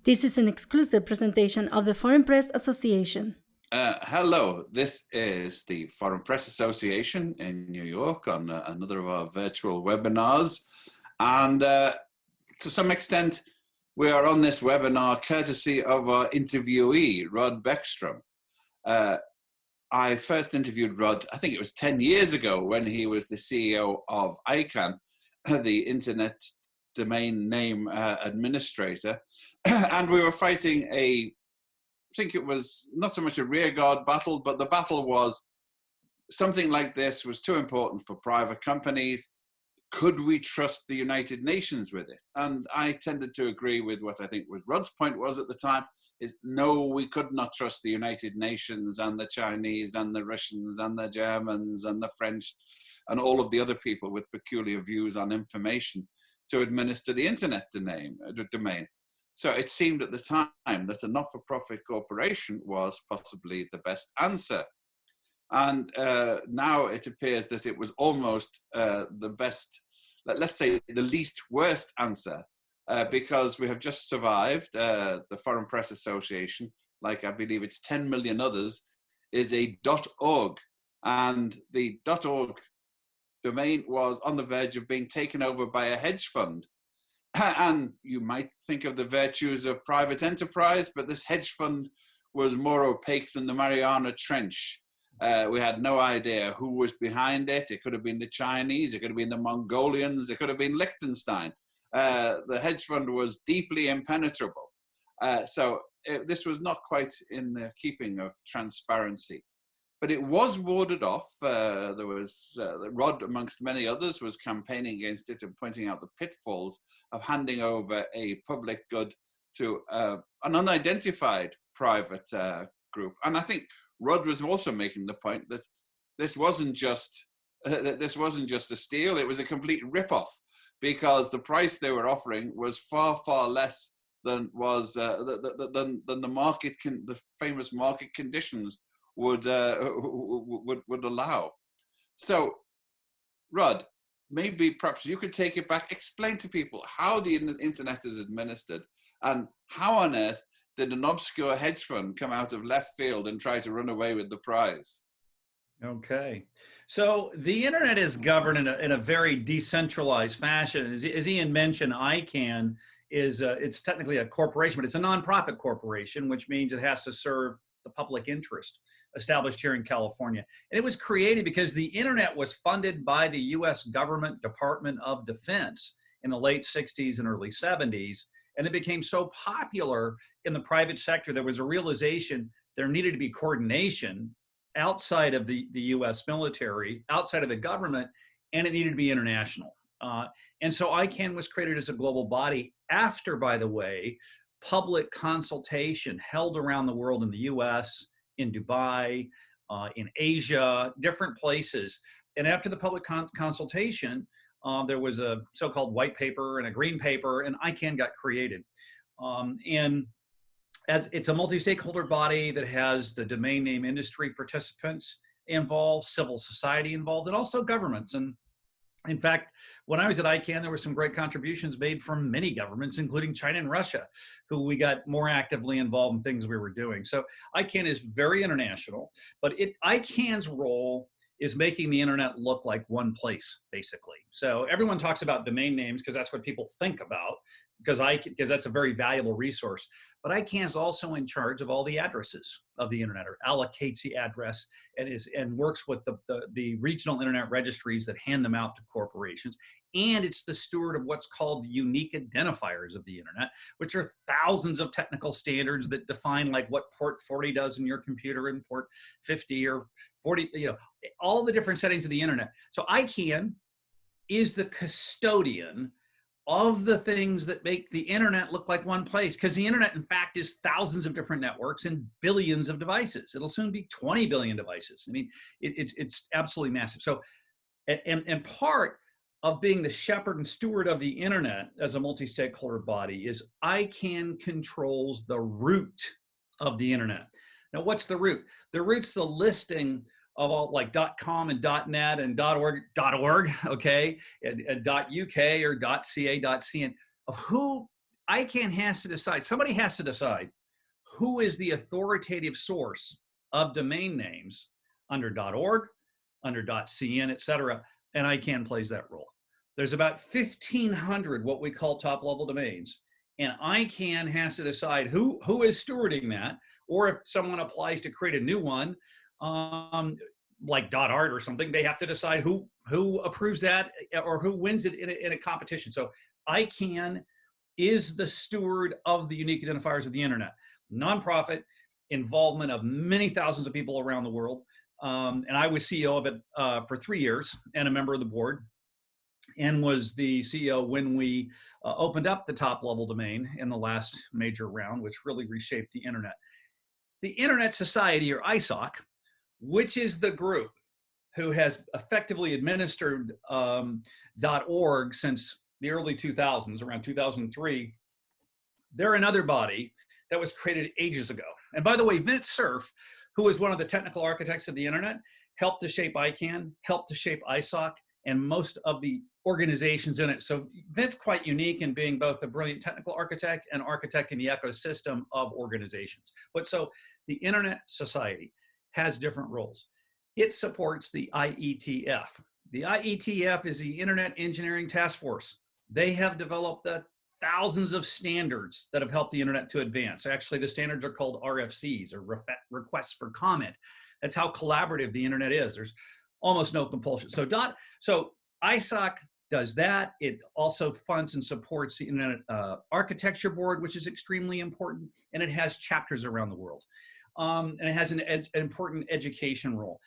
This is an exclusive presentation of the Foreign Press Association. Hello, this is the Foreign Press Association in New York on another of our virtual webinars. And to some extent, we are on this webinar courtesy of our interviewee, Rod Beckstrom. I first interviewed Rod, I think it was 10 years ago when he was the CEO of ICANN, the Internet Domain Name Administrator. And we were fighting I think it was not so much a rearguard battle, but the battle was something like this was too important for private companies. Could we trust the United Nations with it? And I tended to agree with what I think was Rod's point was at the time, is no, we could not trust the United Nations and the Chinese and the Russians and the Germans and the French and all of the other people with peculiar views on information to administer the internet domain. So it seemed at the time that a not-for-profit corporation was possibly the best answer. And now it appears that it was almost the best, let's say the least worst answer, because we have just survived the Foreign Press Association, like I believe it's 10 million others, is a .org. And the .org domain was on the verge of being taken over by a hedge fund. And you might think of the virtues of private enterprise, but this hedge fund was more opaque than the Mariana Trench. We had no idea who was behind it. It could have been the Chinese, it could have been the Mongolians, it could have been Liechtenstein. The hedge fund was deeply impenetrable. This was not quite in the keeping of transparency. But it was warded off. There was Rod, amongst many others, was campaigning against it and pointing out the pitfalls of handing over a public good to an unidentified private group. And I think Rod was also making the point that this wasn't just a steal; it was a complete rip-off, because the price they were offering was far, far less than was than the market the famous market conditions would allow. So, Rod, maybe perhaps you could take it back, explain to people how the internet is administered, and how on earth did an obscure hedge fund come out of left field and try to run away with the prize? Okay, so the internet is governed in a very decentralized fashion. As Ian mentioned, ICANN is it's technically a corporation, but it's a nonprofit corporation, which means it has to serve the public interest, established here in California. And it was created because the internet was funded by the US government Department of Defense in the late 60s and early 70s. And it became so popular in the private sector, there was a realization there needed to be coordination outside of the US military, outside of the government, and it needed to be international. And so ICANN was created as a global body after, by the way, public consultation held around the world in the US, in Dubai, in Asia, different places. And after the public consultation, there was a so-called white paper and a green paper, and ICANN got created. And as it's a multi-stakeholder body that has the domain name industry participants involved, civil society involved, and also governments. And in fact, when I was at ICANN, there were some great contributions made from many governments, including China and Russia, who we got more actively involved in things we were doing. So ICANN is very international, but ICANN's role is making the internet look like one place, basically. So everyone talks about domain names because that's what people think about, because that's a very valuable resource. But ICANN is also in charge of all the addresses of the internet, or allocates the address and works with the regional internet registries that hand them out to corporations. And it's the steward of what's called the unique identifiers of the internet, which are thousands of technical standards that define like what port 40 does in your computer and port 50 or 40, all the different settings of the internet. So ICANN is the custodian of the things that make the internet look like one place, because the internet, in fact, is thousands of different networks and billions of devices. It'll soon be 20 billion devices. I mean, it's absolutely massive. So, and part of being the shepherd and steward of the internet as a multi-stakeholder body is ICANN controls the root of the internet. Now, what's the root? The root's the listing of all like .com and .net and .org, okay, and .uk or .ca, .cn, of who ICANN has to decide, somebody has to decide who is the authoritative source of domain names under .org, under .cn, et cetera, and ICANN plays that role. There's about 1,500 what we call top-level domains, and ICANN has to decide who is stewarding that, or if someone applies to create a new one, like .art or something, they have to decide who approves that or who wins it in a competition. So ICANN is the steward of the unique identifiers of the internet. Nonprofit, involvement of many thousands of people around the world. And I was CEO of it for 3 years and a member of the board, and was the CEO when we opened up the top level domain in the last major round, which really reshaped the internet. The Internet Society, or ISOC, which is the group who has effectively administered .org since the early 2000s, around 2003, they're another body that was created ages ago. And by the way, Vince Cerf, who was one of the technical architects of the internet, helped to shape ICANN, helped to shape ISOC, and most of the organizations in it. So Vince quite unique in being both a brilliant technical architect and architecting the ecosystem of organizations. But so the Internet Society has different roles. It supports the IETF. The IETF is the Internet Engineering Task Force. They have developed the thousands of standards that have helped the internet to advance. Actually, the standards are called RFCs, or requests for comment. That's how collaborative the internet is. There's almost no compulsion. So ISOC does that. It also funds and supports the Internet Architecture Board, which is extremely important, and it has chapters around the world. And it has an important education role.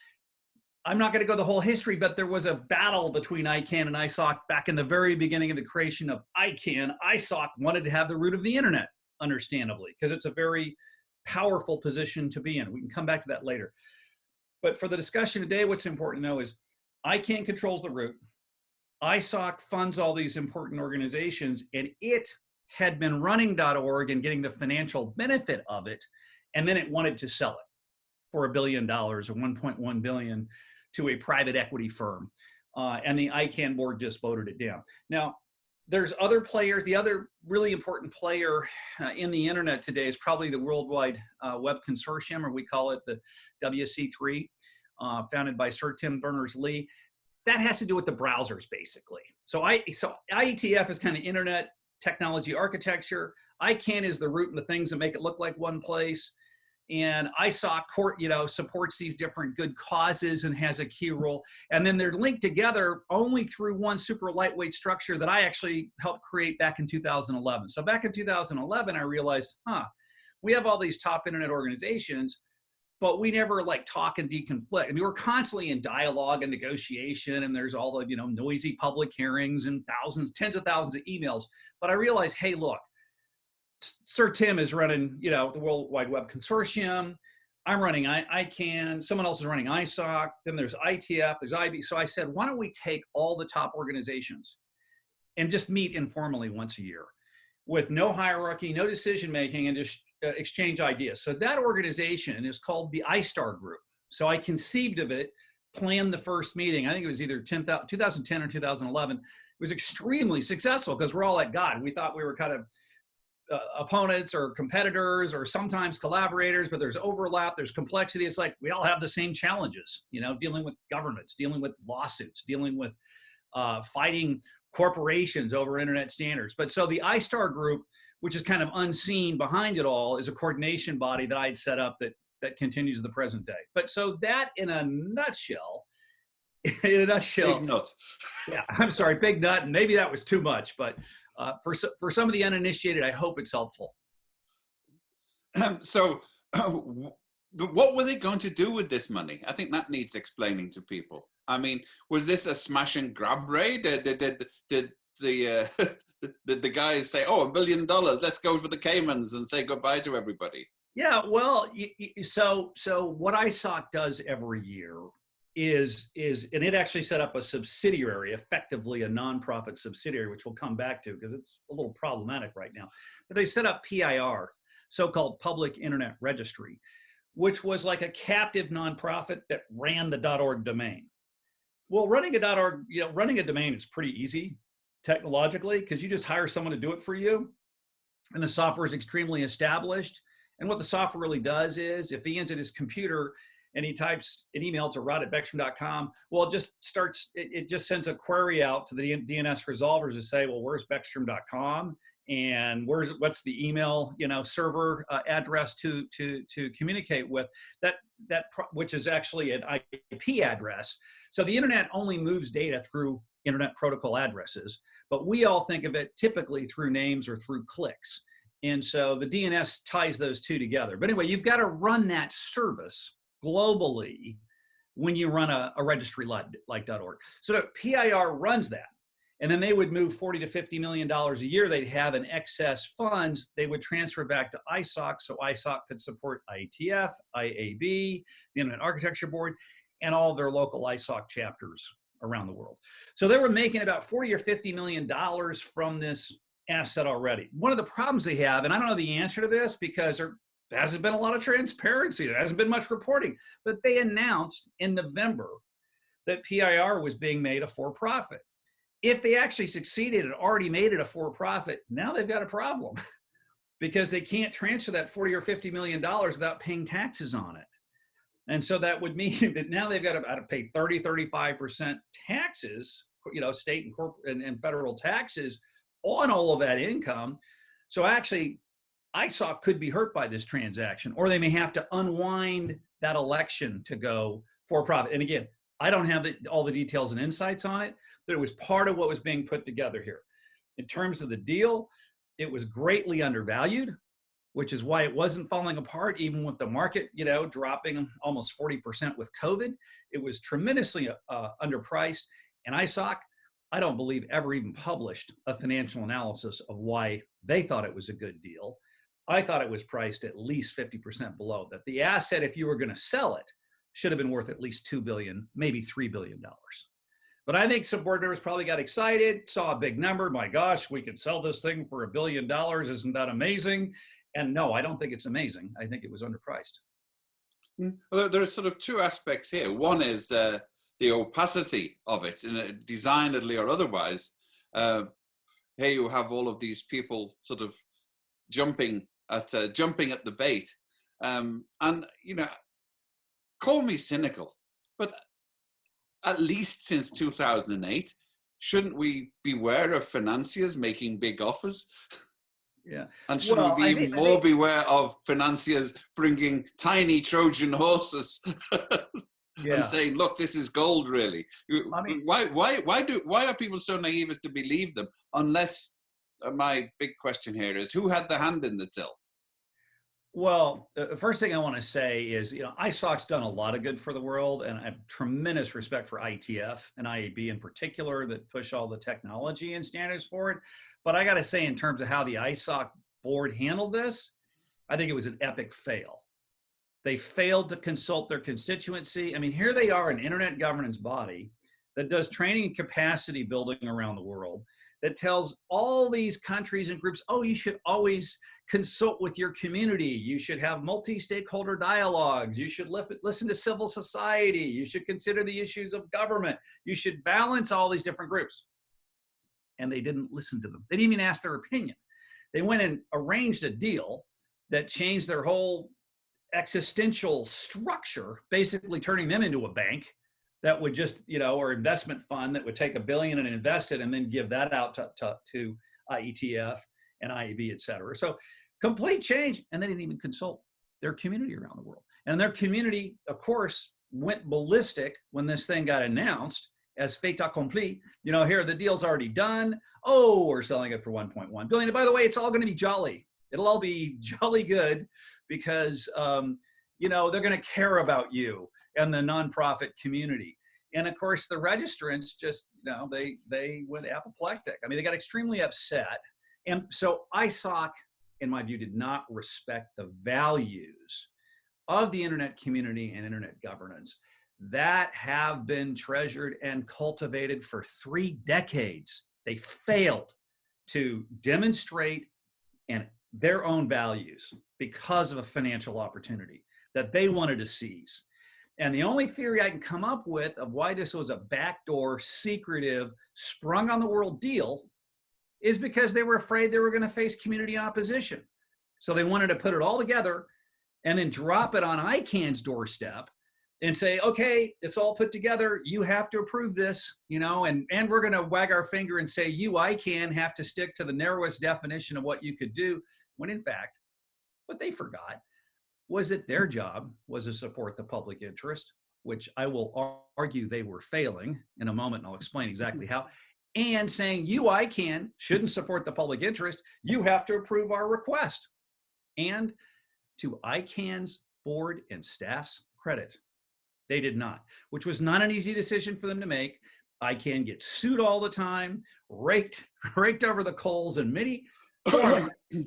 I'm not going to go the whole history, but there was a battle between ICANN and ISOC back in the very beginning of the creation of ICANN. ISOC wanted to have the root of the internet, understandably, because it's a very powerful position to be in. We can come back to that later. But for the discussion today, what's important to know is ICANN controls the root. ISOC funds all these important organizations, and it had been running .org and getting the financial benefit of it, and then it wanted to sell it for $1 billion or 1.1 billion to a private equity firm. And the ICANN board just voted it down. Now, there's other players. The other really important player in the internet today is probably the World Wide Web Consortium, or we call it the WC3, founded by Sir Tim Berners-Lee. That has to do with the browsers, basically. So IETF is kind of internet technology architecture. ICANN is the root and the things that make it look like one place. And ISOC supports these different good causes and has a key role. And then they're linked together only through one super lightweight structure that I actually helped create back in 2011. So back in 2011, I realized, we have all these top internet organizations, but we never talk and deconflict. And we were constantly in dialogue and negotiation, and there's all the noisy public hearings and tens of thousands of emails. But I realized, hey, look, Sir Tim is running, the World Wide Web Consortium. I'm running ICANN. Someone else is running ISOC. Then there's ITF. There's IB. So I said, why don't we take all the top organizations and just meet informally once a year with no hierarchy, no decision making, and just exchange ideas. So that organization is called the iStar Group. So I conceived of it, planned the first meeting. I think it was either 2010 or 2011. It was extremely successful because we're all like, God, we thought we were kind of opponents or competitors or sometimes collaborators, but there's overlap, there's complexity. It's like we all have the same challenges, dealing with governments, dealing with lawsuits, dealing with fighting corporations over internet standards. But so the iStar Group, which is kind of unseen behind it all, is a coordination body that I'd set up that continues to the present day. But so that in a nutshell, Big nut. Yeah, I'm sorry, big nut, and maybe that was too much, but for some of the uninitiated, I hope it's helpful. So what were they going to do with this money? I think that needs explaining to people. I mean, was this a smash and grab raid? Did the guys say, $1 billion, let's go for the Caymans and say goodbye to everybody? Yeah, well, so what ISOC does every year is and it actually set up a subsidiary, effectively a nonprofit subsidiary, which we'll come back to because it's a little problematic right now. But they set up PIR, so-called Public Internet Registry, which was like a captive nonprofit that ran the .org domain. Well, running a domain is pretty easy technologically because you just hire someone to do it for you. and the software is extremely established. And what the software really does is, if Ian's at his computer and he types an email to rod@beckstrom.com, well, it just sends a query out to the DNS resolvers to say, well, where's beckstrom.com, and what's the email server address to communicate with which is actually an IP address. So the internet only moves data through internet protocol addresses, but we all think of it typically through names or through clicks. And so the DNS ties those two together. But anyway, you've got to run that service globally when you run a registry like .org. So PIR runs that. And then they would move $40 to $50 million a year. They'd have an excess funds. They would transfer back to ISOC, so ISOC could support Ietf, IAB, the Internet Architecture Board, and all of their local ISOC chapters around the world. So they were making about $40 or $50 million from this asset already. One of the problems they have, and I don't know the answer to this because there hasn't been a lot of transparency, there hasn't been much reporting, but they announced in November that PIR was being made a for-profit. If they actually succeeded and already made it a for-profit, now they've got a problem because they can't transfer that $40 or $50 million without paying taxes on it. And so that would mean that now they've got to pay 35% taxes, state and corporate and federal taxes on all of that income. So actually, ISOC could be hurt by this transaction, or they may have to unwind that election to go for profit. And again, I don't have all the details and insights on it, but it was part of what was being put together here. In terms of the deal, it was greatly undervalued, which is why it wasn't falling apart, even with the market, dropping almost 40% with COVID. It was tremendously underpriced. And ISOC, I don't believe, ever even published a financial analysis of why they thought it was a good deal. I thought it was priced at least 50% below that. The asset, if you were going to sell it, should have been worth at least $2 billion, maybe $3 billion. But I think some board members probably got excited, saw a big number. My gosh, we could sell this thing for $1 billion. Isn't that amazing? And no, I don't think it's amazing. I think it was underpriced. Well, there are sort of two aspects here. One is the opacity of it, designedly or otherwise. Here you have all of these people sort of jumping at the bait, and call me cynical, but at least since 2008, shouldn't we beware of financiers making big offers? Yeah. And shouldn't we be even more beware of financiers bringing tiny Trojan horses and saying, look, this is gold, really? Why are people so naive as to believe them? Unless, my big question here is, who had the hand in the till? Well, the first thing I want to say is, ISOC's done a lot of good for the world, and I have tremendous respect for Ietf and IAB in particular that push all the technology and standards forward. But I got to say, in terms of how the ISOC board handled this, I think it was an epic fail. They failed to consult their constituency. I mean, here they are, an internet governance body that does training and capacity building around the world, that tells all these countries and groups, oh, you should always consult with your community. You should have multi-stakeholder dialogues. You should listen to civil society. You should consider the issues of government. You should balance all these different groups. And they didn't listen to them. They didn't even ask their opinion. They went and arranged a deal that changed their whole existential structure, basically turning them into a bank that would just, or investment fund that would take $1 billion and invest it and then give that out to Ietf and IAB, et cetera. So complete change. And they didn't even consult their community around the world. And their community, of course, went ballistic when this thing got announced as fait accompli. Here, the deal's already done. Oh, we're selling it for $1.1 billion. And by the way, it's all going to be jolly. It'll all be jolly good because, they're going to care about you and the nonprofit community. And of course, the registrants just, they went apoplectic. I mean, they got extremely upset. And so ISOC, in my view, did not respect the values of the internet community and internet governance that have been treasured and cultivated for 3 decades. They failed to demonstrate their own values because of a financial opportunity that they wanted to seize. And the only theory I can come up with of why this was a backdoor, secretive, sprung on the world deal is because they were afraid they were going to face community opposition. So they wanted to put it all together and then drop it on ICANN's doorstep and say, okay, it's all put together. You have to approve this, and we're going to wag our finger and say, you, ICANN, have to stick to the narrowest definition of what you could do. When in fact, what they forgot was that their job was to support the public interest, which I will argue they were failing in a moment, and I'll explain exactly how, and saying, you, ICANN, shouldn't support the public interest. You have to approve our request. And to ICANN's board and staff's credit, they did not, which was not an easy decision for them to make. ICANN gets sued all the time, raked over the coals in many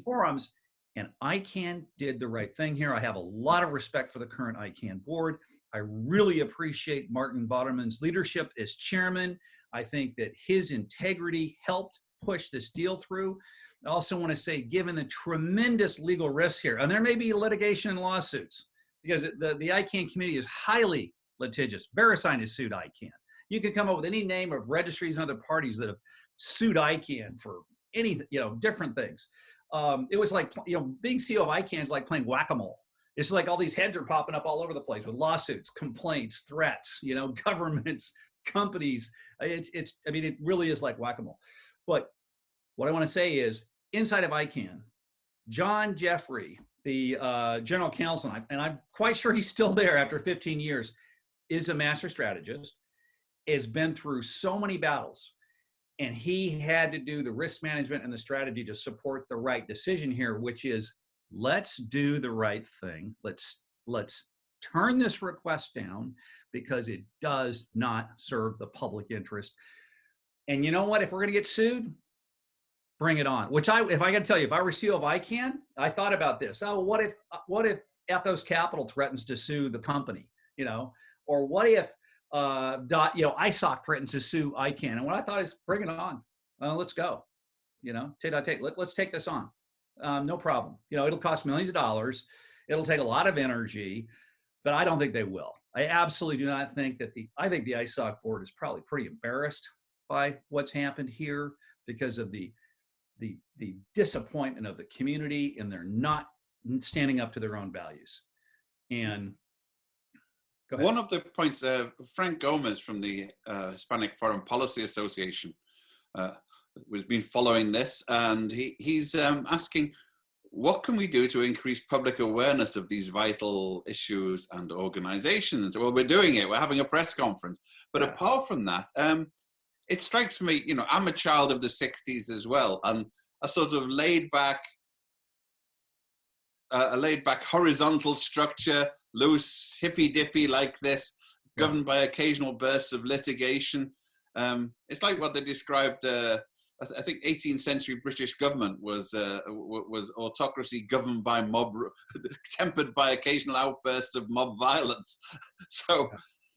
forums, and ICANN did the right thing here. I have a lot of respect for the current ICANN board. I really appreciate Martin Botterman's leadership as chairman. I think that his integrity helped push this deal through. I also want to say, given the tremendous legal risks here, and there may be litigation and lawsuits, because the ICANN community is highly litigious. VeriSign has sued ICANN. You can come up with any name of registries and other parties that have sued ICANN for any, different things. It was like, being CEO of ICANN is like playing whack-a-mole. It's like all these heads are popping up all over the place with lawsuits, complaints, threats, governments, companies. It really is like whack-a-mole. But what I want to say is, inside of ICANN, John Jeffrey, the general counsel, and I'm quite sure he's still there after 15 years, is a master strategist, has been through so many battles, and he had to do the risk management and the strategy to support the right decision here, which is, let's do the right thing. Let's turn this request down because it does not serve the public interest. And you know what? If we're going to get sued, bring it on. If I got to tell you, if I were CEO of ICANN, I thought about this. Oh, what if Ethos Capital threatens to sue the company, or what if ISOC threatens to sue ICANN? And what I thought is, bring it on. Let's go. Let's take this on. No problem. It'll cost millions of dollars. It'll take a lot of energy, but I don't think they will. I absolutely do not think that I think the ISOC board is probably pretty embarrassed by what's happened here because of the disappointment of the community, and they're not standing up to their own values. And go ahead. One of the points, Frank Gomez from the Hispanic Foreign Policy Association has been following this, and he's asking, what can we do to increase public awareness of these vital issues and organizations? Well, we're doing it. We're having a press conference. But apart from that, it strikes me, I'm a child of the 60s as well, and a sort of laid back horizontal structure, loose, hippy-dippy like this, governed by occasional bursts of litigation. It's like what they described, I think 18th century British government was autocracy governed by mob, tempered by occasional outbursts of mob violence. So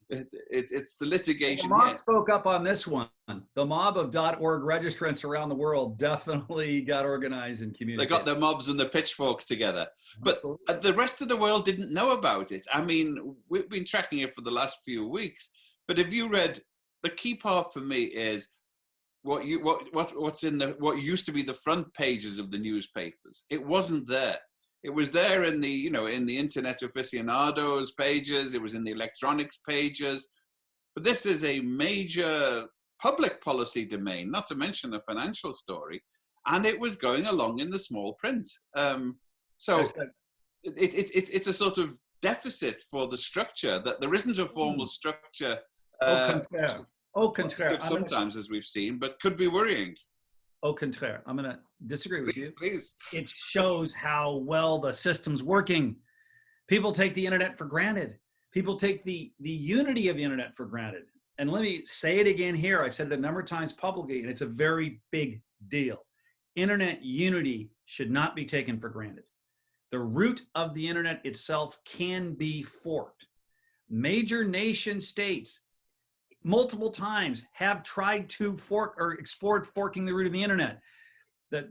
it's the litigation. The mob spoke up on this one. The mob of .org registrants around the world definitely got organized and communicated. They got their mobs and their pitchforks together. But the rest of the world didn't know about it. I mean, we've been tracking it for the last few weeks. But if you read, the key part for me is what used to be the front pages of the newspapers. It wasn't there. It was there in the, in the Internet aficionados pages. It was in the electronics pages. But this is a major public policy domain, not to mention a financial story. And it was going along in the small print. So it's a sort of deficit for the structure, that there isn't a formal structure. Sometimes, as we've seen, but could be worrying. Au contraire, I'm going to disagree with you. Please. It shows how well the system's working. People take the internet for granted. People take the unity of the internet for granted. And let me say it again here. I've said it a number of times publicly, and it's a very big deal. Internet unity should not be taken for granted. The root of the internet itself can be forked. Major nation states multiple times have tried to fork or explored forking the root of the internet. The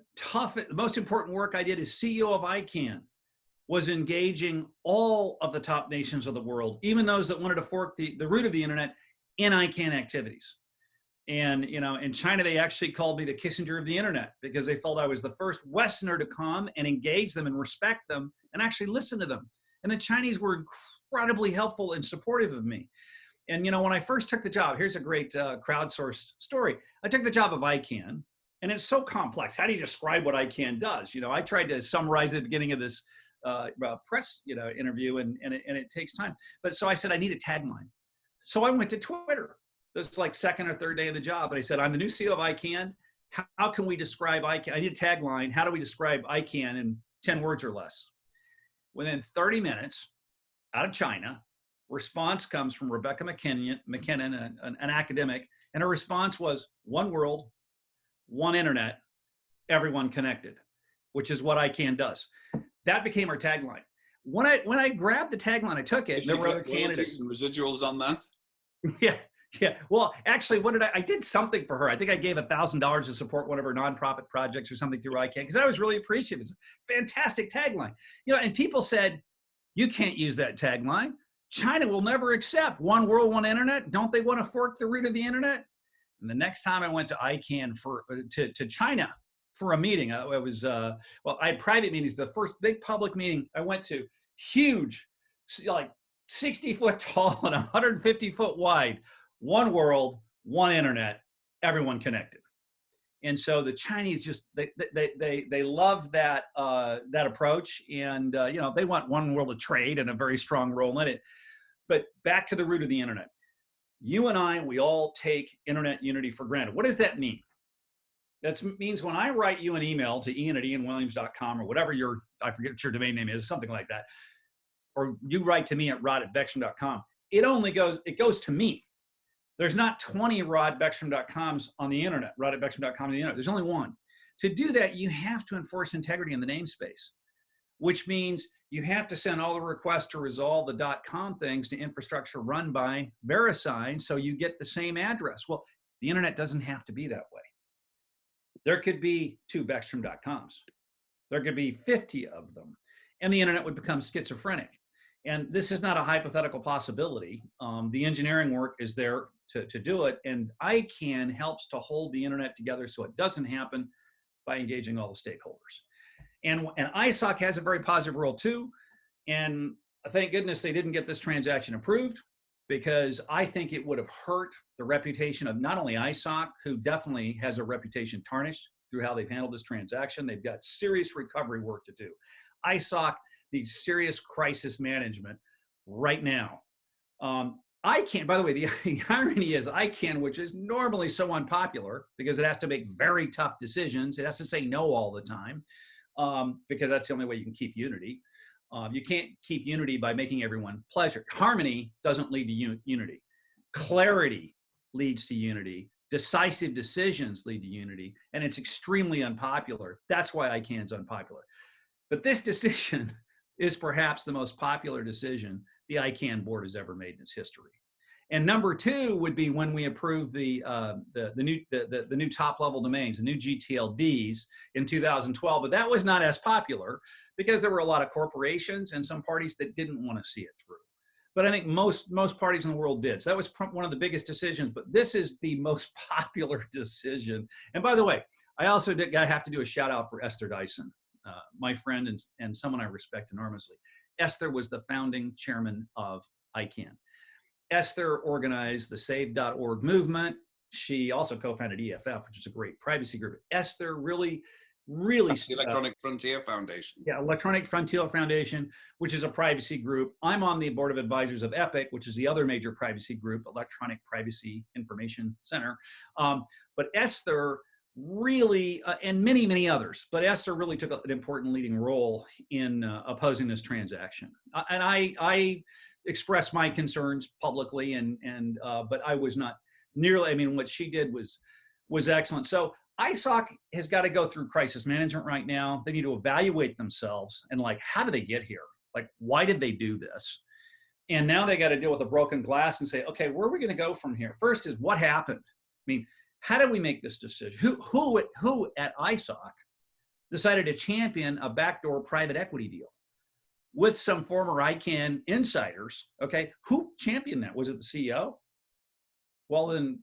most important work I did as CEO of ICANN was engaging all of the top nations of the world, even those that wanted to fork the root of the internet, in ICANN activities. And, in China, they actually called me the Kissinger of the internet because they felt I was the first Westerner to come and engage them and respect them and actually listen to them. And the Chinese were incredibly helpful and supportive of me. And, when I first took the job, here's a great crowdsourced story. I took the job of ICANN, and it's so complex. How do you describe what ICANN does? I tried to summarize at the beginning of this press, interview, and it takes time. But so I said, I need a tagline. So I went to Twitter. This is like second or third day of the job. And I said, I'm the new CEO of ICANN. How can we describe ICANN? I need a tagline. How do we describe ICANN in 10 words or less? Within 30 minutes, out of China, response comes from Rebecca McKinnon, an academic. And her response was, one world, one internet, everyone connected, which is what ICANN does. That became our tagline. When I grabbed the tagline, I took it. There were other candidates. And residuals on that? Yeah. Yeah. Well, actually, I did something for her. I think I gave $1,000 to support one of her nonprofit projects or something through ICANN because I was really appreciative. It's a fantastic tagline. And people said, you can't use that tagline. China will never accept one world, one internet. Don't they want to fork the root of the internet? And the next time I went to ICANN to China for a meeting, I had private meetings. The first big public meeting I went to, huge, like 60 foot tall and 150 foot wide. One world, one internet, everyone connected. And so the Chinese just they love that approach, and they want one world of trade and a very strong role in it. But back to the root of the internet. You and I, we all take internet unity for granted. What does that mean? That means when I write you an email to ian@ianwilliams.com or whatever I forget what your domain name is, something like that, or you write to me at rod@beckstrom.com, it goes to me. There's not 20 rodbeckstrom.coms on the internet, rod@beckstrom.com on the internet. There's only one. To do that, you have to enforce integrity in the namespace, which means you have to send all the requests to resolve the .com things to infrastructure run by VeriSign so you get the same address. Well, the internet doesn't have to be that way. There could be 2 Beckstrom.coms. There could be 50 of them, and the internet would become schizophrenic. And this is not a hypothetical possibility. The engineering work is there to do it, and ICANN helps to hold the internet together so it doesn't happen by engaging all the stakeholders. And ISOC has a very positive role too, and thank goodness they didn't get this transaction approved, because I think it would have hurt the reputation of not only ISOC, who definitely has a reputation tarnished through how they've handled this transaction. They've got serious recovery work to do. ISOC needs serious crisis management right now. ICANN, by the way, the irony is ICANN, which is normally so unpopular because it has to make very tough decisions. It has to say no all the time because that's the only way you can keep unity. You can't keep unity by making everyone pleasure. Harmony doesn't lead to unity. Clarity leads to unity. Decisive decisions lead to unity, and it's extremely unpopular. That's why ICANN's unpopular. But this decision is perhaps the most popular decision the ICANN board has ever made in its history. And number 2 would be when we approve the new top level domains, the new GTLDs in 2012. But that was not as popular because there were a lot of corporations and some parties that didn't want to see it through. But I think most parties in the world did. So that was one of the biggest decisions. But this is the most popular decision. And by the way, I also have to do a shout out for Esther Dyson, my friend and someone I respect enormously. Esther was the founding chairman of ICANN. Esther organized the save.org movement. She also co-founded Ietf, which is a great privacy group. Esther really That's the Electronic Frontier Foundation. Yeah, Electronic Frontier Foundation, which is a privacy group. I'm on the board of advisors of EPIC, which is the other major privacy group, Electronic Privacy Information Center. But Esther really, and many others, but Esther really took an important leading role in opposing this transaction. And I expressed my concerns publicly, but I was not nearly, I mean, what she did was excellent. So ISOC has got to go through crisis management right now. They need to evaluate themselves and how did they get here? Why did they do this? And now they got to deal with the broken glass and say, okay, where are we going to go from here? First is what happened? I mean, how did we make this decision? Who at ISOC decided to champion a backdoor private equity deal with some former ICANN insiders? Okay, who championed that? Was it the CEO? Well, then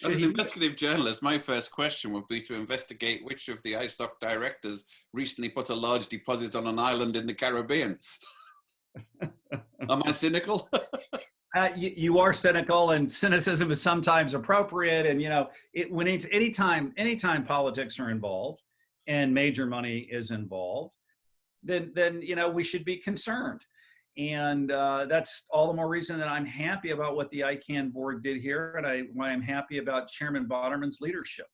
As should an he be? investigative journalist, my first question would be to investigate which of the ISOC directors recently put a large deposit on an island in the Caribbean. Am I cynical? You are cynical, and cynicism is sometimes appropriate. And when it's anytime politics are involved and major money is involved, then we should be concerned. And that's all the more reason that I'm happy about what the ICANN board did here, and why I'm happy about Chairman Boderman's leadership.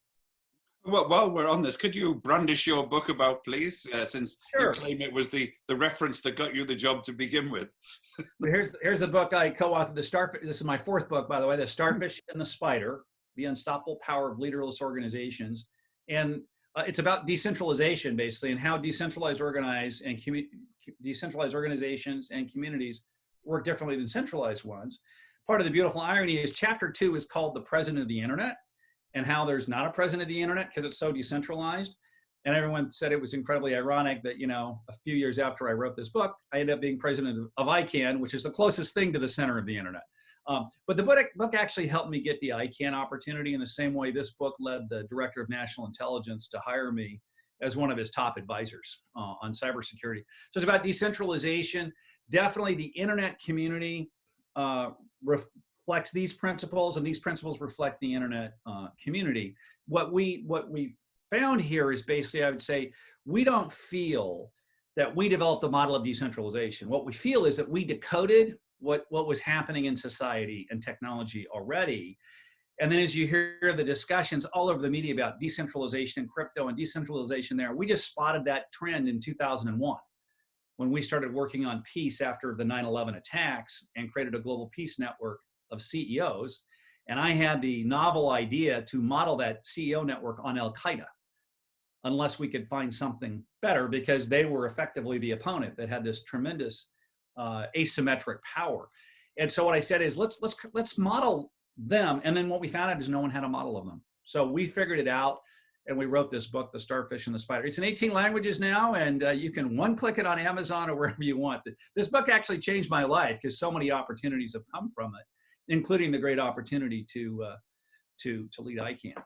Well, while we're on this, could you brandish your book about, please, since Sure. you claim it was the reference that got you the job to begin with? Here's the book I co-authored. This is my fourth book, by the way. The Starfish and the Spider: The Unstoppable Power of Leaderless Organizations, and it's about decentralization, basically, and how decentralized organizations and communities work differently than centralized ones. Part of the beautiful irony is Chapter 2 is called The President of the Internet, and how there's not a president of the internet because it's so decentralized. And everyone said it was incredibly ironic that, a few years after I wrote this book, I ended up being president of ICANN, which is the closest thing to the center of the internet. But the book actually helped me get the ICANN opportunity in the same way this book led the director of national intelligence to hire me as one of his top advisors on cybersecurity. So it's about decentralization. Definitely the internet community reflects these principles, and these principles reflect the internet community. What we've found here is basically, I would say, we don't feel that we developed the model of decentralization. What we feel is that we decoded what was happening in society and technology already. And then as you hear the discussions all over the media about decentralization and crypto and decentralization there, we just spotted that trend in 2001 when we started working on peace after the 9/11 attacks and created a global peace network of CEOs. And I had the novel idea to model that CEO network on Al-Qaeda, unless we could find something better, because they were effectively the opponent that had this tremendous asymmetric power. And so what I said is, let's model them. And then what we found out is no one had a model of them. So we figured it out, and we wrote this book, The Starfish and the Spider. It's in 18 languages now, and you can one-click it on Amazon or wherever you want. This book actually changed my life because so many opportunities have come from it, including the great opportunity to lead ICANN.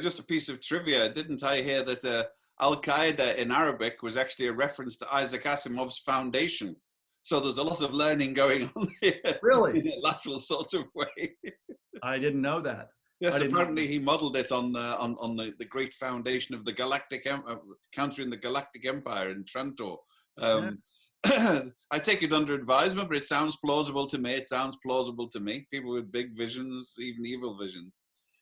Just a piece of trivia. Didn't I hear that Al-Qaeda in Arabic was actually a reference to Isaac Asimov's foundation? So there's a lot of learning going on here. Really? In a lateral sort of way. I didn't know that. Yes, apparently he modeled it on the great foundation of the Galactic countering the Galactic Empire in Trento. I take it under advisement, but it sounds plausible to me. People with big visions, even evil visions.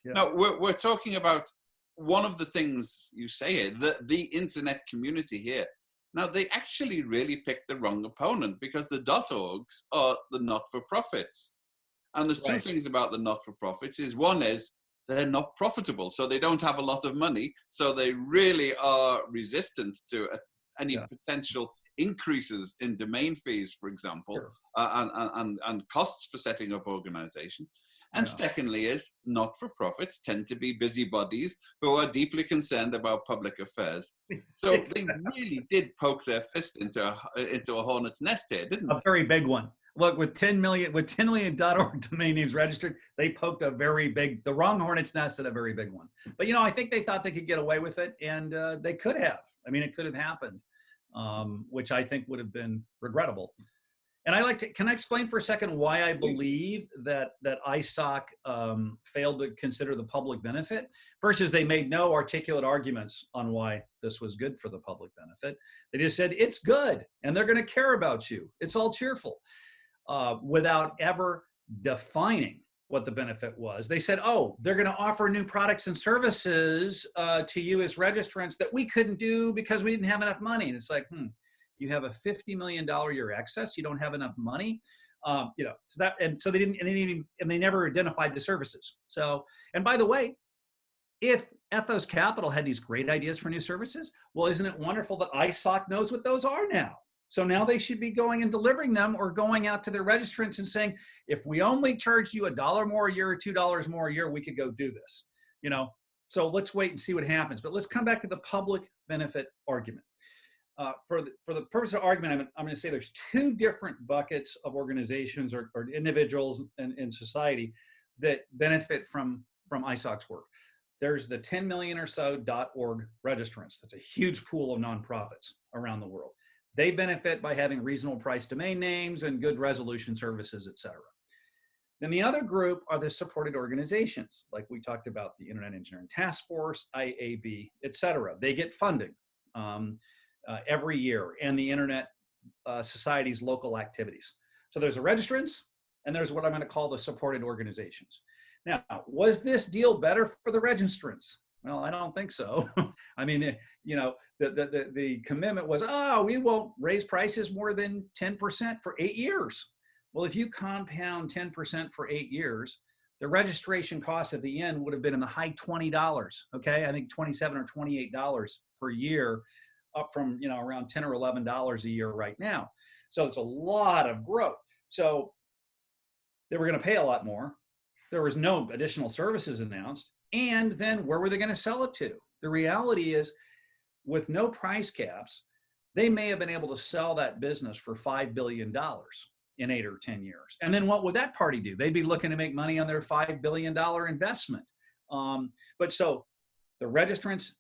Yeah. Now, we're talking about one of the things you say here, the internet community here. Now, they actually really picked the wrong opponent, because the .orgs are the not-for-profits. And there's two things about the not-for-profits. One is they're not profitable, so they don't have a lot of money, so they really are resistant to any potential increases in domain fees, for example, and costs for setting up organization. And secondly is not-for-profits tend to be busybodies who are deeply concerned about public affairs. So they really did poke their fist into a hornet's nest here, didn't they? A very big one. Look, with 10 million .org domain names registered, they poked the wrong hornet's nest at a very big one. But I think they thought they could get away with it, and they could have. I mean, it could have happened, which I think would have been regrettable. And can I explain for a second why I believe that ISOC failed to consider the public benefit? First is they made no articulate arguments on why this was good for the public benefit. They just said, it's good, and they're going to care about you. It's all cheerful, without ever defining what the benefit was. They said, they're going to offer new products and services to you as registrants that we couldn't do because we didn't have enough money. And it's like, you have a $50 million a year excess. You don't have enough money, so they didn't, and they never identified the services. So, and by the way, if Ethos Capital had these great ideas for new services, well, isn't it wonderful that ISOC knows what those are now? So now they should be going and delivering them, or going out to their registrants and saying, if we only charge you $1 more a year or $2 more a year, we could go do this. So let's wait and see what happens. But let's come back to the public benefit argument. For the purpose of argument, I'm going to say there's two different buckets of organizations or individuals in society that benefit from from ISOC's work. There's the 10 million or so .org registrants. That's a huge pool of nonprofits around the world. They benefit by having reasonable price domain names and good resolution services, et cetera. Then the other group are the supported organizations, like we talked about the Internet Engineering Task Force, IAB, et cetera. They get funding every year, and the Internet Society's local activities. So there's the registrants, and there's what I'm going to call the supported organizations. Now, was this deal better for the registrants? Well, I don't think so. I mean, the commitment was, oh, we won't raise prices more than 10% for 8 years. Well, if you compound 10% for 8 years, the registration cost at the end would have been in the high $20. Okay, I think $27 or $28 per year, up from around $10 or $11 a year right now. So it's a lot of growth. So they were going to pay a lot more. There was no additional services announced. And then where were they going to sell it to? The reality is, with no price caps, they may have been able to sell that business for $5 billion in 8 or 10 years. And then what would that party do? They'd be looking to make money on their $5 billion investment. But so the registrants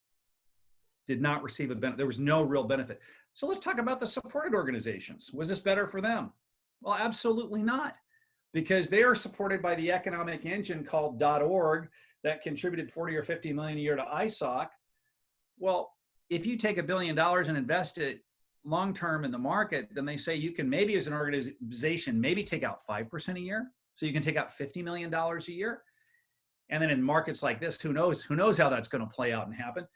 did not receive a benefit. There was no real benefit. So let's talk about the supported organizations. Was this better for them? Well, absolutely not, because they are supported by the economic engine called .org that contributed 40 or 50 million a year to ISOC. Well, if you take $1 billion and invest it long-term in the market, then they say you can maybe as an organization, maybe take out 5% a year. So you can take out $50 million a year. And then in markets like this, who knows how that's going to play out and happen.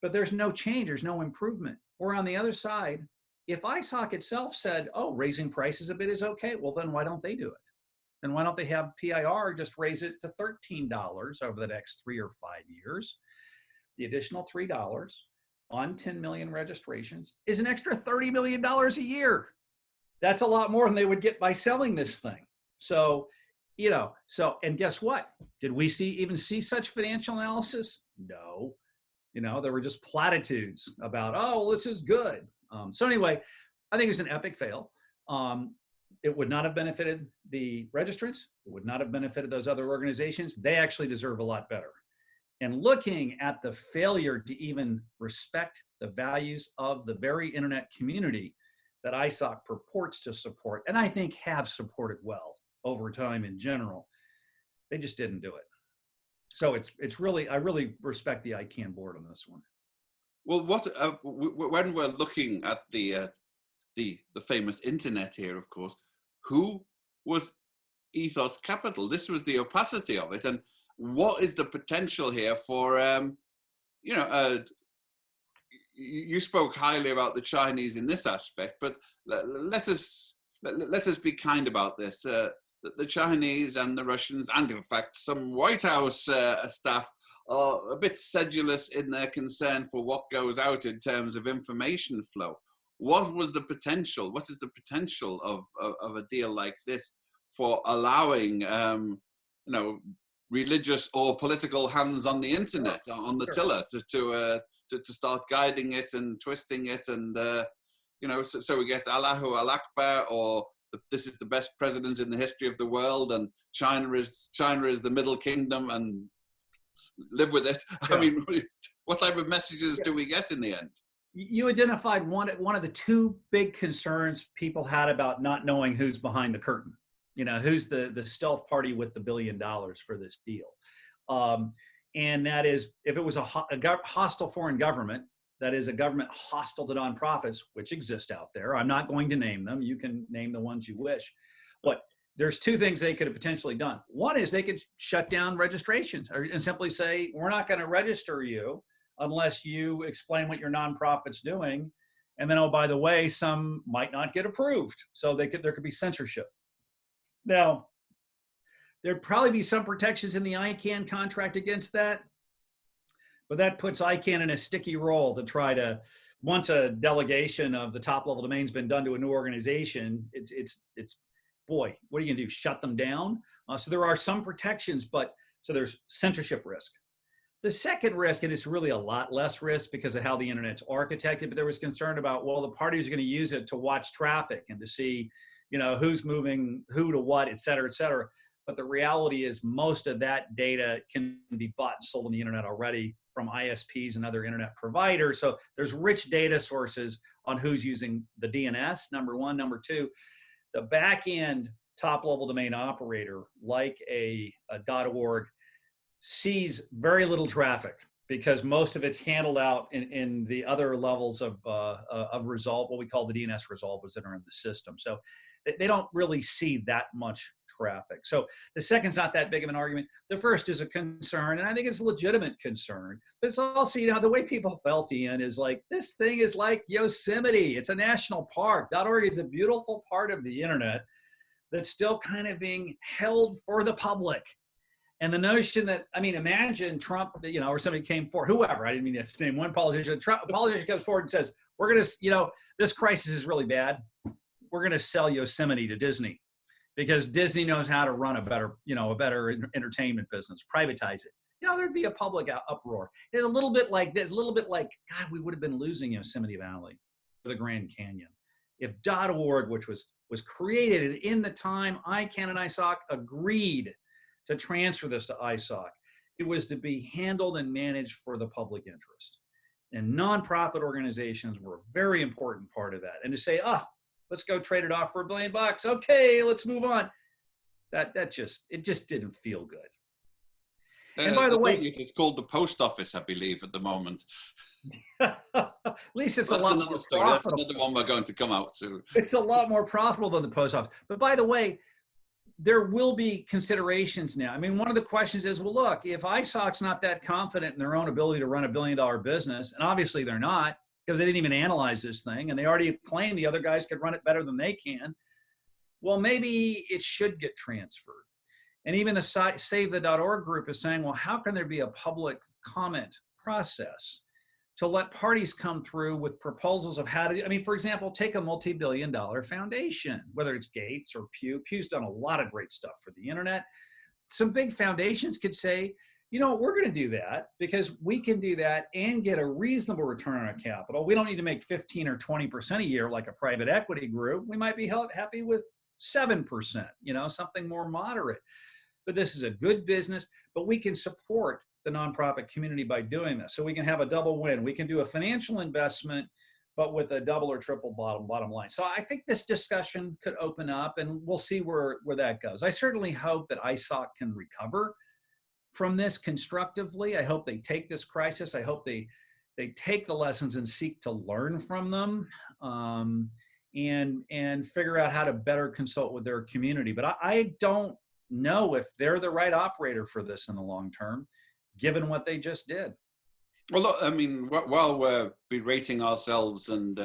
But there's no change, there's no improvement. Or on the other side, if ISOC itself said, oh, raising prices a bit is okay, well, then why don't they do it? Then why don't they have PIR just raise it to $13 over the next 3 or 5 years? The additional $3 on 10 million registrations is an extra $30 million a year. That's a lot more than they would get by selling this thing. So, and guess what? Did we even see such financial analysis? No. There were just platitudes about, oh, well, this is good. So anyway, I think it's an epic fail. It would not have benefited the registrants. It would not have benefited those other organizations. They actually deserve a lot better. And looking at the failure to even respect the values of the very internet community that ISOC purports to support, and I think have supported well over time in general, they just didn't do it. So it's really, I really respect the ICANN board on this one. Well, when we're looking at the famous internet here, of course, who was Ethos Capital? This was the opacity of it, and what is the potential here for you spoke highly about the Chinese in this aspect, but let us be kind about this. The Chinese and the Russians, and in fact some White House staff, are a bit sedulous in their concern for what goes out in terms of information flow. What was the potential? What is the potential of a deal like this for allowing religious or political hands on the internet, on the tiller, to start guiding it and twisting it, and so we get Allahu Akbar, or this is the best president in the history of the world, and China is the Middle Kingdom, and live with it. Yeah. I mean, what type of messages do we get in the end? You identified one of the two big concerns people had about not knowing who's behind the curtain. Who's the stealth party with the $1 billion for this deal. And that is, if it was a hostile foreign government, that is a government hostile to nonprofits, which exist out there. I'm not going to name them. You can name the ones you wish. But there's two things they could have potentially done. One is they could shut down registrations and simply say, we're not going to register you unless you explain what your nonprofit's doing. And then, oh, by the way, some might not get approved. So there could be censorship. Now, there'd probably be some protections in the ICANN contract against that, but that puts ICANN in a sticky role to try to, once a delegation of the top level domain's been done to a new organization, it's boy, what are you gonna do, shut them down? So there are some protections, so there's censorship risk. The second risk, and it's really a lot less risk because of how the internet's architected, but there was concern about, well, the parties are gonna use it to watch traffic and to see, who's moving who to what, et cetera, et cetera. But the reality is most of that data can be bought and sold on the internet already from ISPs and other internet providers. So there's rich data sources on who's using the DNS, number one. Number two, the back end top level domain operator like a .org sees very little traffic because most of it's handled out in the other levels of result, what we call the DNS resolvers that are in the system. So they don't really see that much traffic. So the second's not that big of an argument. The first is a concern, and I think it's a legitimate concern. But it's also, the way people felt, Ian, is like, this thing is like Yosemite. It's a national park. .org is a beautiful part of the internet that's still kind of being held for the public. And the notion that, imagine Trump, or somebody came forward, whoever, I didn't mean to name one politician, a politician comes forward and says, we're going to, this crisis is really bad. We're going to sell Yosemite to Disney because Disney knows how to run a better entertainment business, privatize it. There'd be a public uproar. It's a little bit like this, God, we would have been losing Yosemite Valley for the Grand Canyon. If .org, which was created in the time ICANN and ISOC agreed to transfer this to ISOC, it was to be handled and managed for the public interest. And nonprofit organizations were a very important part of that. And to say, let's go trade it off for $1 billion. Okay, let's move on. It just didn't feel good. And by the way, it's called the post office, I believe, at the moment. At least it's a lot more profitable. That's another one we're going to come out to. It's a lot more profitable than the post office. But by the way, there will be considerations now. One of the questions is, well, look, if ISOC's not that confident in their own ability to run $1 billion business, and obviously they're not, because they didn't even analyze this thing, and they already claim the other guys could run it better than they can, well, maybe it should get transferred. And even the Save the .org group is saying, well, how can there be a public comment process to let parties come through with proposals of how to, for example, take a multi-billion-dollar foundation, whether it's Gates or Pew. Pew's done a lot of great stuff for the internet. Some big foundations could say, we're going to do that because we can do that and get a reasonable return on our capital. We don't need to make 15 or 20% a year like a private equity group. We might be happy with 7%, something more moderate. But this is a good business, but we can support the nonprofit community by doing this. So we can have a double win. We can do a financial investment, but with a double or triple bottom line. So I think this discussion could open up, and we'll see where that goes. I certainly hope that ISOC can recover from this constructively. I hope they take this crisis. I hope they take the lessons and seek to learn from them, and figure out how to better consult with their community. But I don't know if they're the right operator for this in the long term, given what they just did. Well, look, while we're berating ourselves and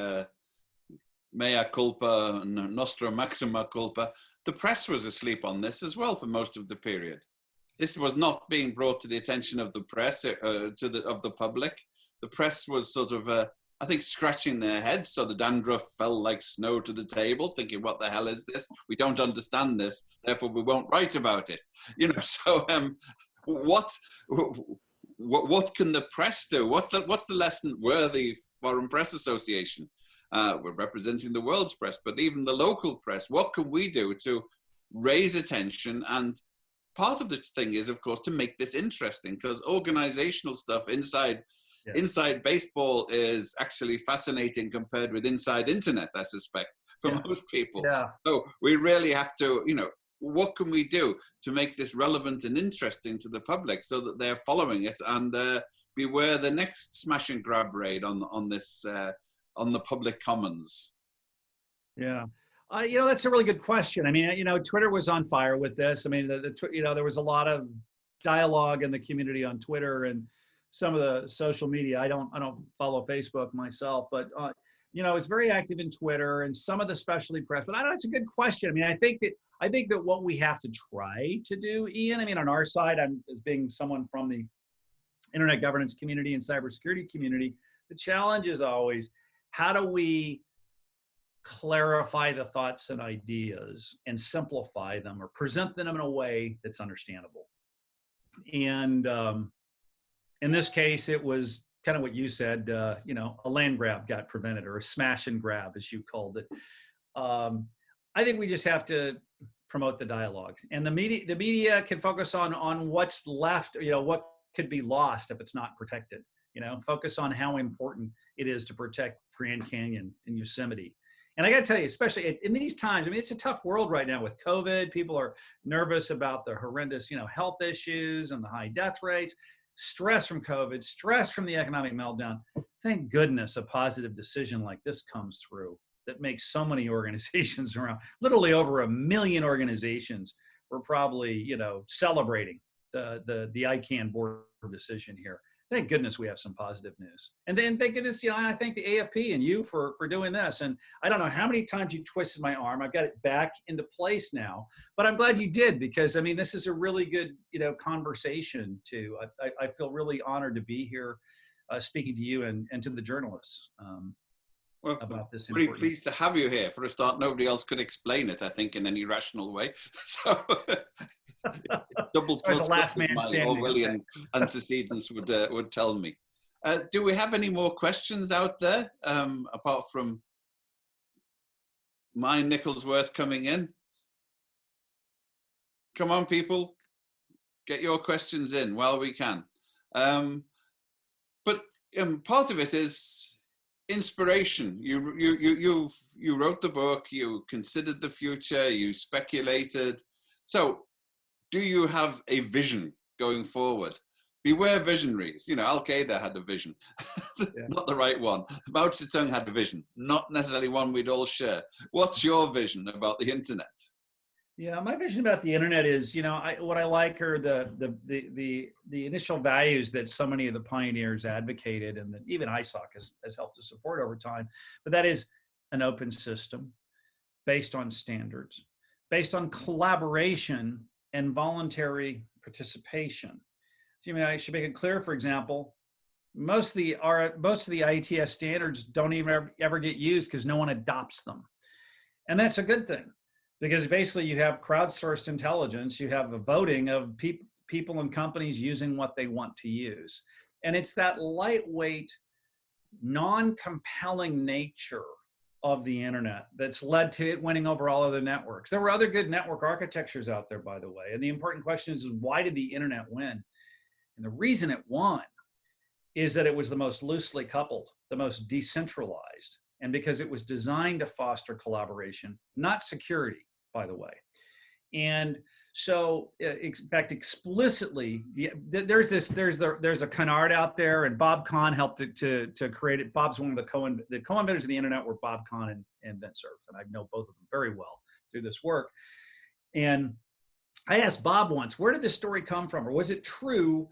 mea culpa and nostra maxima culpa, the press was asleep on this as well for most of the period. This was not being brought to the attention of the press, of the public. The press was sort of, I think, scratching their heads, so the dandruff fell like snow to the table, thinking, what the hell is this? We don't understand this, therefore we won't write about it. So what can the press do? What's the lesson? We're the Foreign Press Association. We're representing the world's press, but even the local press, what can we do to raise attention? And part of the thing is, of course, to make this interesting, because organizational stuff inside baseball is actually fascinating compared with inside internet, I suspect, for most people. Yeah. So we really have to, what can we do to make this relevant and interesting to the public so that they're following it, and beware the next smash and grab raid on this on the public commons? Yeah. That's a really good question. Twitter was on fire with this. There was a lot of dialogue in the community on Twitter and some of the social media. I don't follow Facebook myself, but it's very active in Twitter and some of the specialty press. But it's a good question. I think that what we have to try to do, Ian, on our side, as being someone from the internet governance community and cybersecurity community, the challenge is always, how do we clarify the thoughts and ideas and simplify them or present them in a way that's understandable? And in this case, it was kind of what you said, a land grab got prevented, or a smash and grab, as you called it. I think we just have to promote the dialogue. And the media can focus on what's left, what could be lost if it's not protected. Focus on how important it is to protect Grand Canyon and Yosemite. And I got to tell you, especially in these times, I mean, it's a tough world right now with COVID. People are nervous about the horrendous, health issues and the high death rates, stress from COVID, stress from the economic meltdown. Thank goodness a positive decision like this comes through that makes so many organizations around, literally over 1 million organizations, were probably, celebrating the ICANN board decision here. Thank goodness we have some positive news. And then thank goodness, I thank the AFP and you for doing this. And I don't know how many times you twisted my arm. I've got it back into place now, but I'm glad you did, because I mean, this is a really good, conversation too. I feel really honored to be here speaking to you and to the journalists about this. Very pleased to have you here. For a start, nobody else could explain it, I think, in any rational way. So double as a last man standing, Orwellian antecedents would tell me. Do we have any more questions out there apart from my Nicholsworth coming in? Come on, people, get your questions in while we can. But part of it is inspiration. You wrote the book, you considered the future, you speculated. So do you have a vision going forward? Beware visionaries. Al-Qaeda had a vision, not the right one. Mao Zedong had a vision, not necessarily one we'd all share. What's your vision about the internet? Yeah, my vision about the internet is, what I like are the initial values that so many of the pioneers advocated, and that even ISOC has helped to support over time. But that is an open system based on standards, based on collaboration and voluntary participation. I should make it clear, for example, most of the Ietf standards don't even ever get used because no one adopts them. And that's a good thing, because basically you have crowdsourced intelligence, you have a voting of people and companies using what they want to use. And it's that lightweight, non-compelling nature of the internet that's led to it winning over all other networks. There were other good network architectures out there, by the way. And the important question is why did the internet win? And the reason it won is that it was the most loosely coupled, the most decentralized, and because it was designed to foster collaboration, not security, by the way. And so, in fact, explicitly, there's a canard out there, and Bob Kahn helped to create it. Bob's one of the co-inventors of the internet were Bob Kahn and Vint Cerf, and I know both of them very well through this work. And I asked Bob once, where did this story come from? Or was it true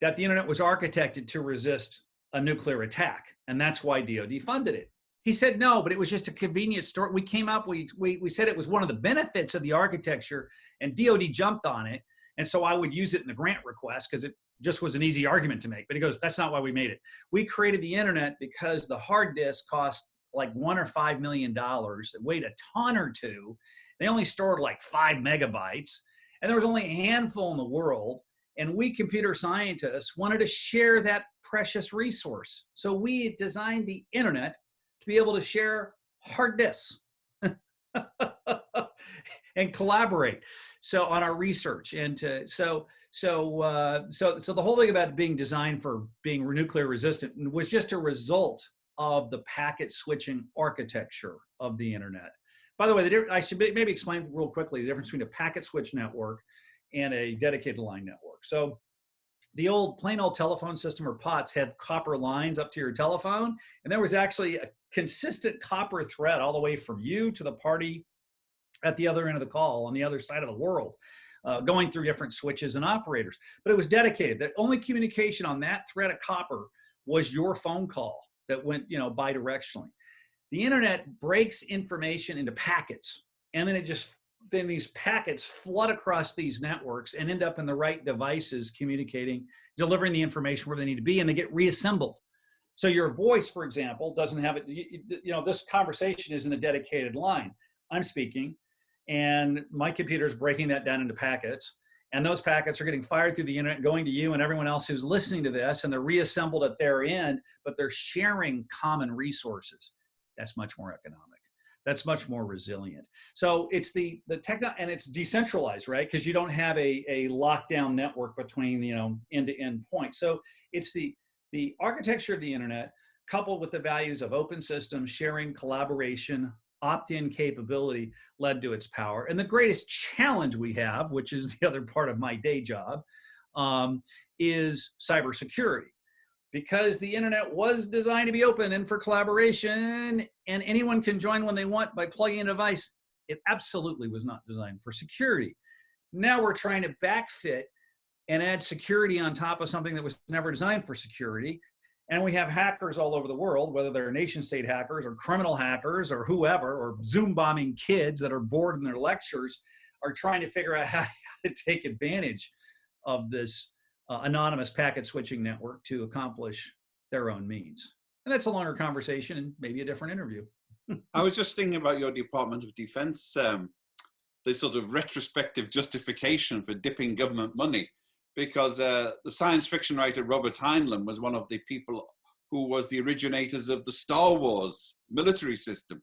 that the internet was architected to resist a nuclear attack, and that's why DoD funded it? He said no, but it was just a convenient story. We came up, we said it was one of the benefits of the architecture, and DoD jumped on it, and so I would use it in the grant request because it just was an easy argument to make. But he goes, that's not why we made it. We created the internet because the hard disk cost like $1 or $5 million. It weighed a ton or two. They only stored like 5 megabytes, and there was only a handful in the world. And we computer scientists wanted to share that precious resource. So we designed the internet to be able to share hard disks and collaborate. So on our research, and so the whole thing about being designed for being nuclear resistant was just a result of the packet switching architecture of the internet. By the way, I should maybe explain real quickly the difference between a packet switch network and a dedicated line network. So the plain old telephone system, or POTS, had copper lines up to your telephone, and there was actually a consistent copper thread all the way from you to the party at the other end of the call on the other side of the world, going through different switches and operators. But it was dedicated. The only communication on that thread of copper was your phone call that went, bidirectionally. The internet breaks information into packets, and then these packets flood across these networks and end up in the right devices communicating, delivering the information where they need to be, and they get reassembled. So your voice, for example, doesn't have it, this conversation isn't a dedicated line. I'm speaking, and my computer's breaking that down into packets, and those packets are getting fired through the internet, going to you and everyone else who's listening to this, and they're reassembled at their end, but they're sharing common resources. That's much more economic. that's much more resilient. So it's the techno, and it's decentralized, right? Because you don't have a lockdown network between, you know, end-to-end points. So it's the architecture of the internet coupled with the values of open systems, sharing, collaboration, opt-in capability led to its power. And the greatest challenge we have, which is the other part of my day job, is cybersecurity. Because the internet was designed to be open and for collaboration, and anyone can join when they want by plugging in a device, it absolutely was not designed for security. Now we're trying to backfit and add security on top of something that was never designed for security. And we have hackers all over the world, whether they're nation state hackers or criminal hackers or whoever, or Zoom bombing kids that are bored in their lectures, are trying to figure out how to take advantage of this anonymous packet switching network to accomplish their own means. And that's a longer conversation and maybe a different interview. I was just thinking about your Department of Defense, the sort of retrospective justification for dipping government money, because the science fiction writer Robert Heinlein was one of the people who was the originators of the Star Wars military system.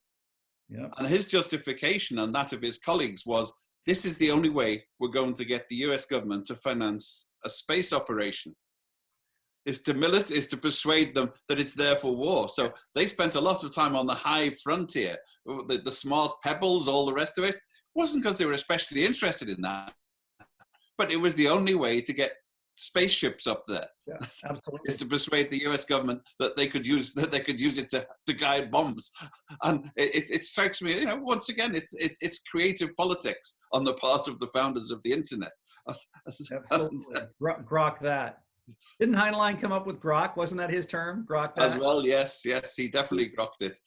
Yep. And his justification and that of his colleagues was, this is the only way we're going to get the US government to finance a space operation, is to persuade them that it's there for war. So they spent a lot of time on the high frontier, the smart pebbles, all the rest of it. It wasn't because they were especially interested in that, but it was the only way to get spaceships up there. Yeah, absolutely. Is to persuade the US government that they could use it to guide bombs. And it strikes me, you know, once again, it's creative politics on the part of the founders of the internet. Absolutely. Grok that. Didn't Heinlein come up with Grok? Wasn't that his term? Grok that? As well, yes, he definitely grokked it.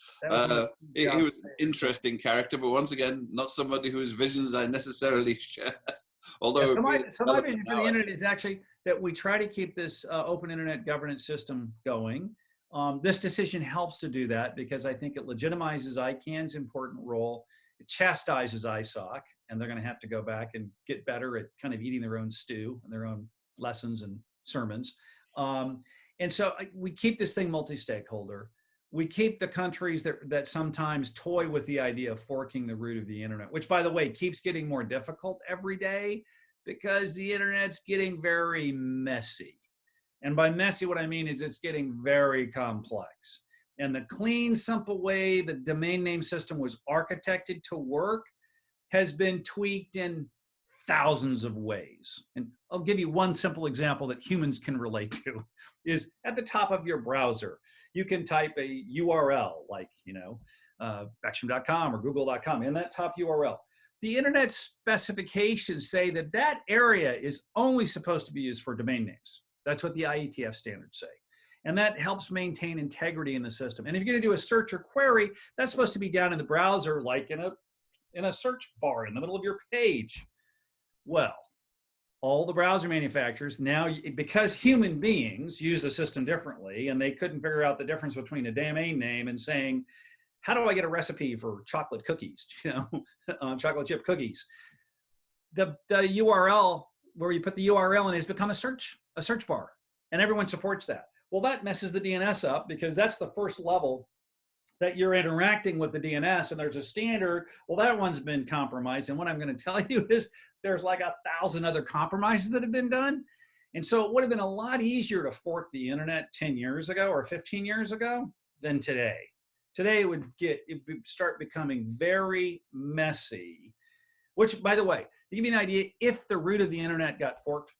He was an interesting character, but once again, not somebody whose visions I necessarily share. Although so my vision for the internet is actually that we try to keep this open internet governance system going. This decision helps to do that because I think it legitimizes ICANN's important role. It chastises ISOC, and they're going to have to go back and get better at kind of eating their own stew and their own lessons and sermons. And so we keep this thing multi-stakeholder. We keep the countries that sometimes toy with the idea of forking the root of the internet, which, by the way, keeps getting more difficult every day because the internet's getting very messy. And by messy, what I mean is it's getting very complex. And the clean, simple way the domain name system was architected to work has been tweaked in thousands of ways. And I'll give you one simple example that humans can relate to is at the top of your browser, you can type a URL like, you know, Beckstrom.com or Google.com in that top URL. The internet specifications say that that area is only supposed to be used for domain names. That's what the Ietf standards say. And that helps maintain integrity in the system. And if you're going to do a search or query, that's supposed to be down in the browser, like in a search bar in the middle of your page. Well, all the browser manufacturers now, because human beings use the system differently, and they couldn't figure out the difference between a domain name and saying, how do I get a recipe for chocolate cookies, you know, chocolate chip cookies? The URL where you put the URL in has become a search bar, and everyone supports that. Well, that messes the DNS up because that's the first level that you're interacting with the DNS, and there's a standard. Well, that one's been compromised, and what I'm going to tell you is there's like 1,000 other compromises that have been done. And so it would have been a lot easier to fork the internet 10 years ago or 15 years ago than today. Today it would start becoming very messy, which, by the way, to give you an idea, if the root of the internet got forked,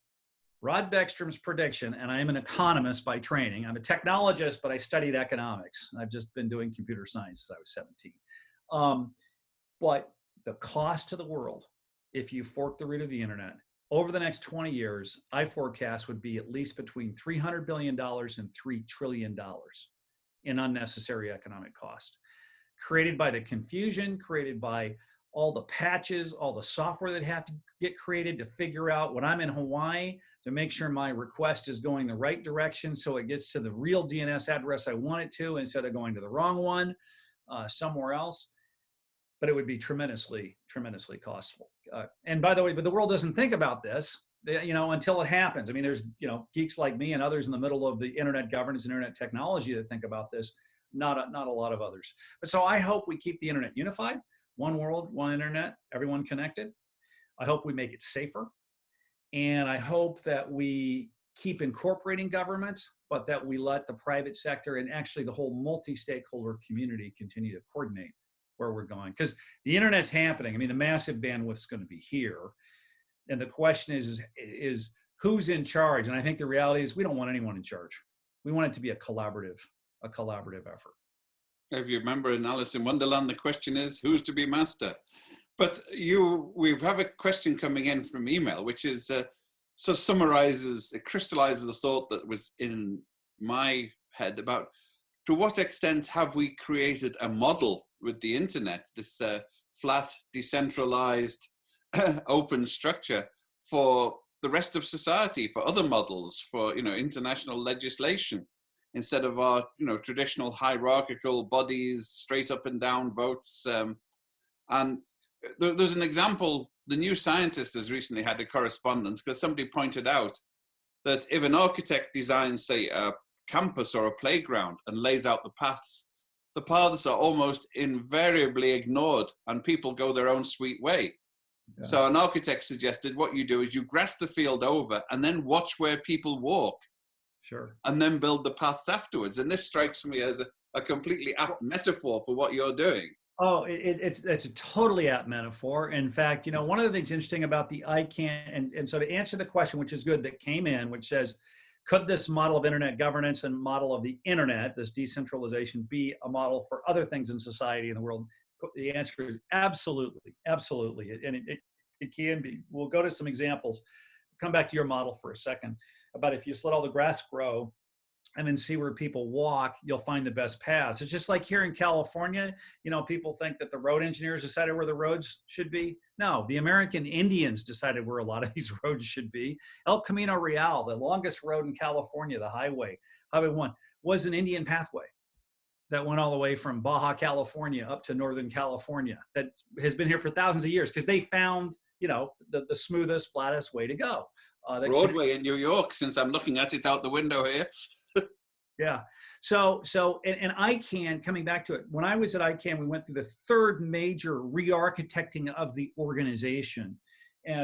Rod Beckstrom's prediction, and I am an economist by training. I'm a technologist, but I studied economics. I've just been doing computer science since I was 17. But the cost to the world, if you fork the root of the internet, over the next 20 years, I forecast would be at least between $300 billion and $3 trillion in unnecessary economic cost, created by the confusion, created by all the patches, all the software that have to get created to figure out when I'm in Hawaii to make sure my request is going the right direction so it gets to the real DNS address I want it to instead of going to the wrong one somewhere else. But it would be tremendously, tremendously costly. And by the way, but the world doesn't think about this, you know, until it happens. I mean, there's, you know, geeks like me and others in the middle of the internet governance and internet technology that think about this. not a lot of others. But so I hope we keep the internet unified, one world, one internet, everyone connected. I hope we make it safer. And I hope that we keep incorporating governments, but that we let the private sector and actually the whole multi-stakeholder community continue to coordinate where we're going. Because the internet's happening. I mean, the massive bandwidth's going to be here. And the question is who's in charge? And I think the reality is we don't want anyone in charge. We want it to be a collaborative effort. If you remember in Alice in Wonderland, the question is who's to be master? But we have a question coming in from email, which is it crystallizes the thought that was in my head about to what extent have we created a model with the internet, this flat, decentralized, open structure for the rest of society, for other models, for international legislation, instead of our traditional hierarchical bodies, straight up and down votes. And there's an example. The New Scientist has recently had a correspondence because somebody pointed out that if an architect designs, say, a campus or a playground and lays out the paths are almost invariably ignored and people go their own sweet way. Yeah. So an architect suggested what you do is you grass the field over and then watch where people walk. Sure. And then build the paths afterwards. And this strikes me as a completely apt metaphor for what you're doing. Oh, it's a totally apt metaphor. In fact, one of the things interesting about the ICANN, and so to answer the question, which is good, that came in, which says, could this model of internet governance and model of the internet, this decentralization, be a model for other things in society and the world? The answer is absolutely, absolutely. And it can be. We'll go to some examples. Come back to your model for a second about if you just let all the grass grow and then see where people walk, you'll find the best paths. It's just like here in California, people think that the road engineers decided where the roads should be. No, the American Indians decided where a lot of these roads should be. El Camino Real, the longest road in California, the Highway 1, was an Indian pathway that went all the way from Baja California up to Northern California that has been here for thousands of years because they found the smoothest, flattest way to go. Broadway in New York, since I'm looking at it out the window here. Yeah. So ICANN, coming back to it, when I was at ICANN, we went through the third major re-architecting of the organization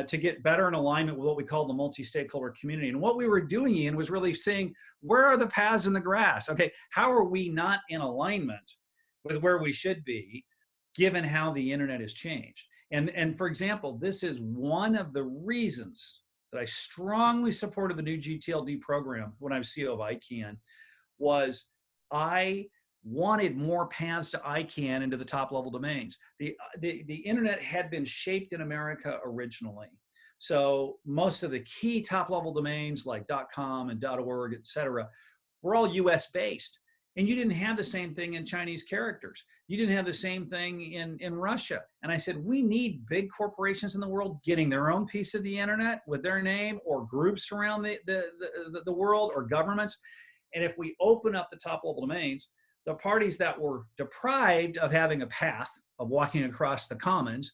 to get better in alignment with what we call the multi-stakeholder community. And what we were doing, Ian, was really saying, where are the paths in the grass? Okay, how are we not in alignment with where we should be, given how the internet has changed? And for example, this is one of the reasons that I strongly supported the new GTLD program when I was CEO of ICANN, was I wanted more paths to ICANN into the top level domains. The internet had been shaped in America originally. So most of the key top level domains like .com and .org, et cetera, were all US based. And you didn't have the same thing in Chinese characters. You didn't have the same thing in Russia. And I said, we need big corporations in the world getting their own piece of the internet with their name, or groups around the world, or governments. And if we open up the top level domains, the parties that were deprived of having a path of walking across the commons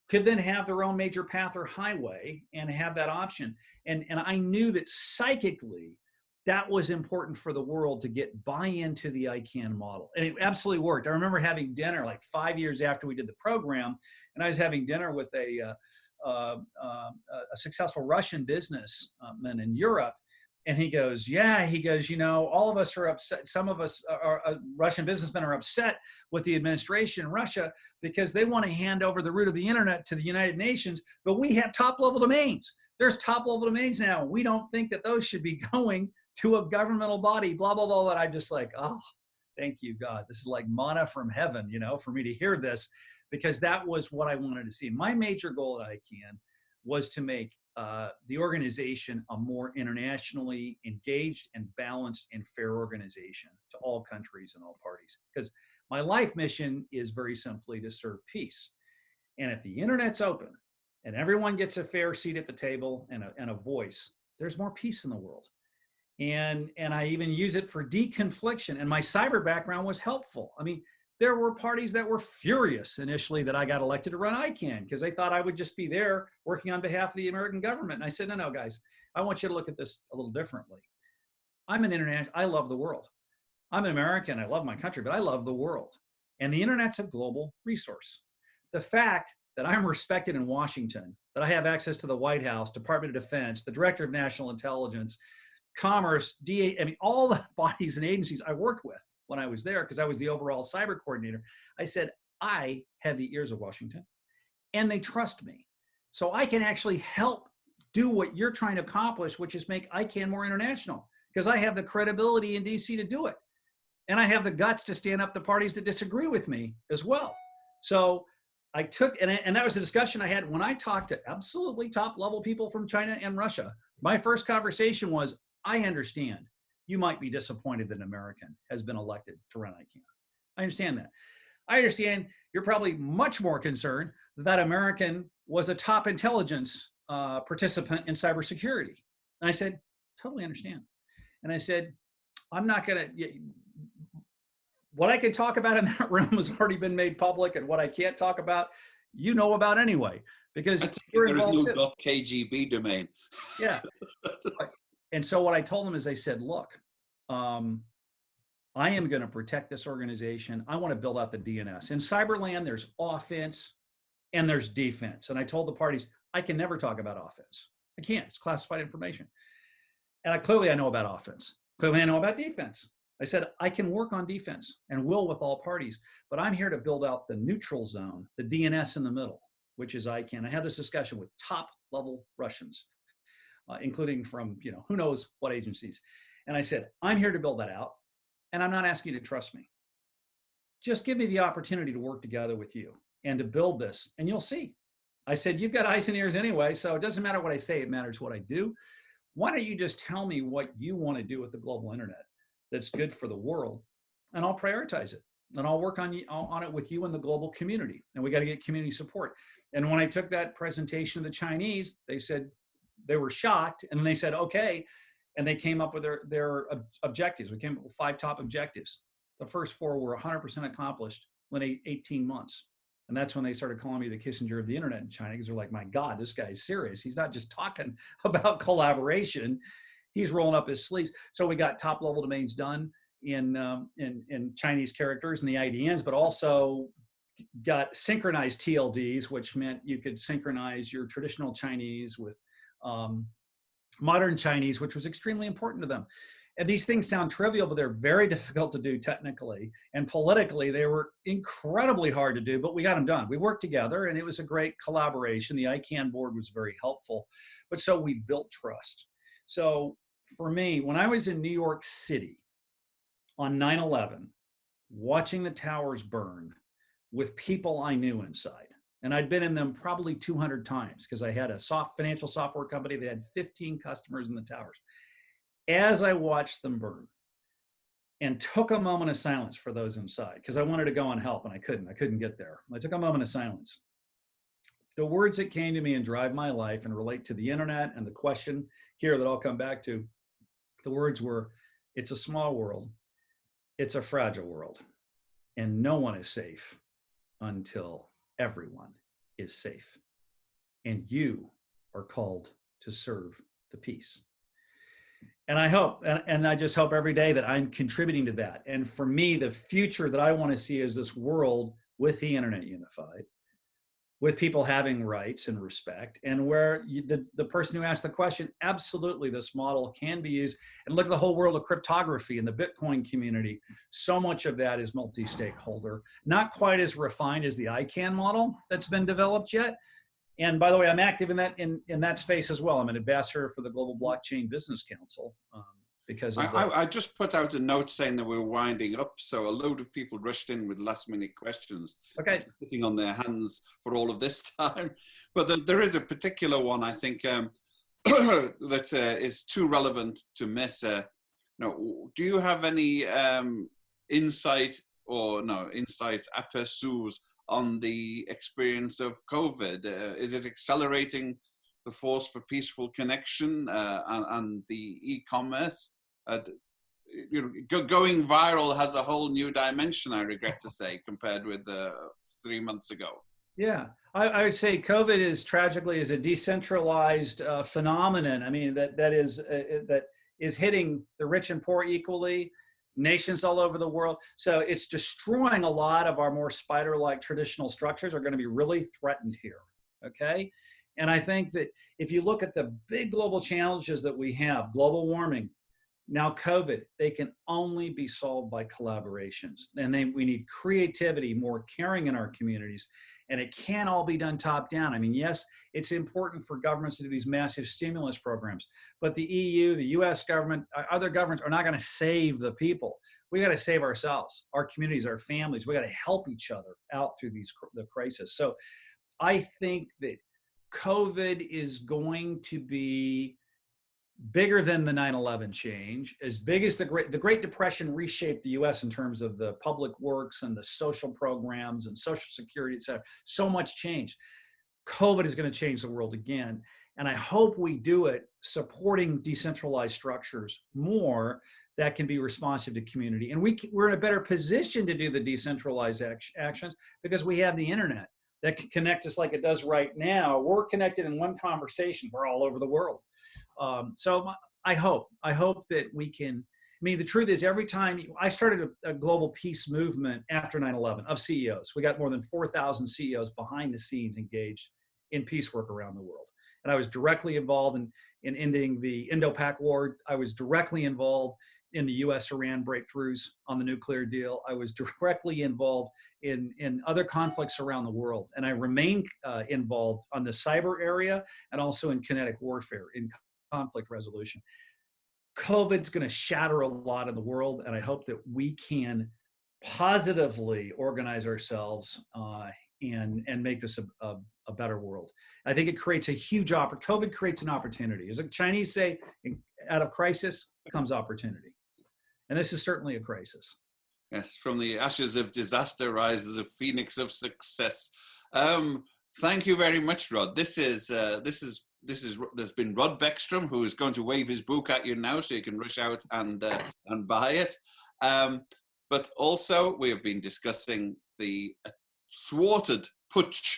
could then have their own major path or highway and have that option. And I knew that psychically, that was important for the world to get buy-in to the ICANN model. And it absolutely worked. I remember having dinner like 5 years after we did the program, and I was having dinner with a successful Russian businessman in Europe. And he goes, all of us are upset. Some of us Russian businessmen are upset with the administration in Russia because they want to hand over the root of the internet to the United Nations, but we have top level domains. There's top level domains now. We don't think that those should be going to a governmental body, blah, blah, blah. That I'm just like, oh, thank you, God. This is like manna from heaven, for me to hear this, because that was what I wanted to see. My major goal at ICANN was to make the organization a more internationally engaged and balanced and fair organization to all countries and all parties. Because my life mission is very simply to serve peace. And if the internet's open and everyone gets a fair seat at the table and a voice, there's more peace in the world. And I even use it for deconfliction. And my cyber background was helpful. I mean, there were parties that were furious initially that I got elected to run ICANN because they thought I would just be there working on behalf of the American government. And I said, no, guys, I want you to look at this a little differently. I'm an international, I love the world. I'm an American, I love my country, but I love the world. And the internet's a global resource. The fact that I'm respected in Washington, that I have access to the White House, Department of Defense, the Director of National Intelligence, Commerce, DA, I mean, all the bodies and agencies I worked with when I was there, because I was the overall cyber coordinator, I said, I have the ears of Washington and they trust me. So I can actually help do what you're trying to accomplish, which is make ICANN more international, because I have the credibility in DC to do it. And I have the guts to stand up to parties that disagree with me as well. So I took, and that was a discussion I had when I talked to absolutely top level people from China and Russia. My first conversation was, I understand you might be disappointed that an American has been elected to run ICANN. I understand that. I understand you're probably much more concerned that American was a top intelligence participant in cybersecurity. And I said, totally understand. And I said, I'm not going to, what I can talk about in that room has already been made public, and what I can't talk about, you know about anyway, because there is no .kgb domain. Yeah. And so what I told them is, I said, look, I am going to protect this organization. I want to build out the DNS. In Cyberland, there's offense and there's defense. And I told the parties, I can never talk about offense. I can't. It's classified information. And clearly I know about offense. Clearly I know about defense. I said, I can work on defense and will with all parties, but I'm here to build out the neutral zone, the DNS in the middle, which is ICANN. I had this discussion with top level Russians, including from, who knows what agencies. And I said, I'm here to build that out. And I'm not asking you to trust me. Just give me the opportunity to work together with you and to build this, and you'll see. I said, you've got eyes and ears anyway, so it doesn't matter what I say, it matters what I do. Why don't you just tell me what you want to do with the global internet that's good for the world, and I'll prioritize it. And I'll work on it with you and the global community. And we got to get community support. And when I took that presentation to the Chinese, they said they were shocked. And then they said, okay. And they came up with their objectives. We came up with 5 top objectives. The first 4 were 100% accomplished within 18 months. And that's when they started calling me the Kissinger of the internet in China, because they're like, my God, this guy is serious. He's not just talking about collaboration. He's rolling up his sleeves. So we got top level domains done in Chinese characters and the IDNs, but also got synchronized TLDs, which meant you could synchronize your traditional Chinese with modern Chinese, which was extremely important to them. And these things sound trivial, but they're very difficult to do technically. And politically, they were incredibly hard to do, but we got them done. We worked together, and it was a great collaboration. The ICANN board was very helpful. But so we built trust. So for me, when I was in New York City on 9/11, watching the towers burn with people I knew inside, and I'd been in them probably 200 times because I had a financial software company that had 15 customers in the towers. As I watched them burn and took a moment of silence for those inside, because I wanted to go and help and I couldn't get there. I took a moment of silence. The words that came to me and drive my life and relate to the internet and the question here that I'll come back to, the words were, it's a small world, it's a fragile world, and no one is safe until everyone is safe. And you are called to serve the peace. And I hope, and I just hope every day that I'm contributing to that. And for me, the future that I want to see is this world with the internet unified, with people having rights and respect, and where the person who asked the question, absolutely this model can be used. And look at the whole world of cryptography and the Bitcoin community. So much of that is multi-stakeholder, not quite as refined as the ICANN model that's been developed yet. And by the way, I'm active in that space as well. I'm an ambassador for the Global Blockchain Business Council because of I just put out a note saying that we're winding up. So a load of people rushed in with last minute questions. Okay. Sitting on their hands for all of this time. But there is a particular one, I think, that is too relevant to miss. Do you have any insight aperçus on the experience of COVID? Is it accelerating the force for peaceful connection and the e-commerce? Going viral has a whole new dimension, I regret to say, compared with 3 months ago. Yeah, I would say COVID is tragically a decentralized phenomenon. I mean, that is hitting the rich and poor equally. nations all over the world. So it's destroying a lot of our more spider-like traditional structures are going to be really threatened here, okay? And I think that if you look at the big global challenges that we have, global warming, now COVID, they can only be solved by collaborations. And we need creativity, more caring in our communities, and it can't all be done top down. I mean, yes, it's important for governments to do these massive stimulus programs, but the EU, the US government, other governments are not going to save the people. We got to save ourselves, our communities, our families. We got to help each other out through the crisis. So I think that COVID is going to be bigger than the 9/11 change, as big as the Great Depression reshaped the US in terms of the public works and the social programs and Social Security, et cetera. So much change. COVID is going to change the world again. And I hope we do it supporting decentralized structures more that can be responsive to community. And we're in a better position to do the decentralized actions because we have the internet that can connect us like it does right now. We're connected in one conversation. We're all over the world. So I hope that we can. I mean, the truth is, every time I started a global peace movement after 9/11 of CEOs, we got more than 4,000 CEOs behind the scenes engaged in peace work around the world. And I was directly involved in ending the Indo-Pak war. I was directly involved in the US-Iran breakthroughs on the nuclear deal. I was directly involved in other conflicts around the world. And I remain involved on the cyber area and also in kinetic warfare, in conflict resolution. COVID's going to shatter a lot in the world, and I hope that we can positively organize ourselves and make this a better world. I think it creates a huge opportunity. COVID creates an opportunity. As the Chinese say, out of crisis comes opportunity. And this is certainly a crisis. Yes, from the ashes of disaster rises a phoenix of success. Thank you very much, Rod. There's been Rod Beckstrom, who is going to wave his book at you now, so you can rush out and buy it. But also, we have been discussing the thwarted putsch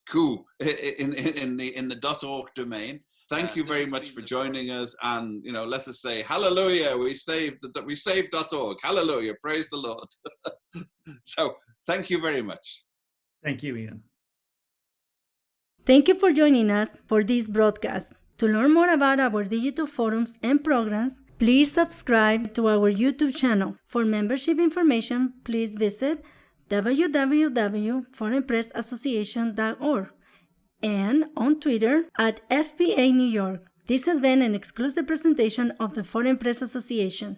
coup in the .org domain. Thank you very much for joining us, and let us say hallelujah. We saved .org. Hallelujah, praise the Lord. So thank you very much. Thank you, Ian. Thank you for joining us for this broadcast. To learn more about our digital forums and programs, please subscribe to our YouTube channel. For membership information, please visit www.foreignpressassociation.org and on Twitter @FPA New York. This has been an exclusive presentation of the Foreign Press Association.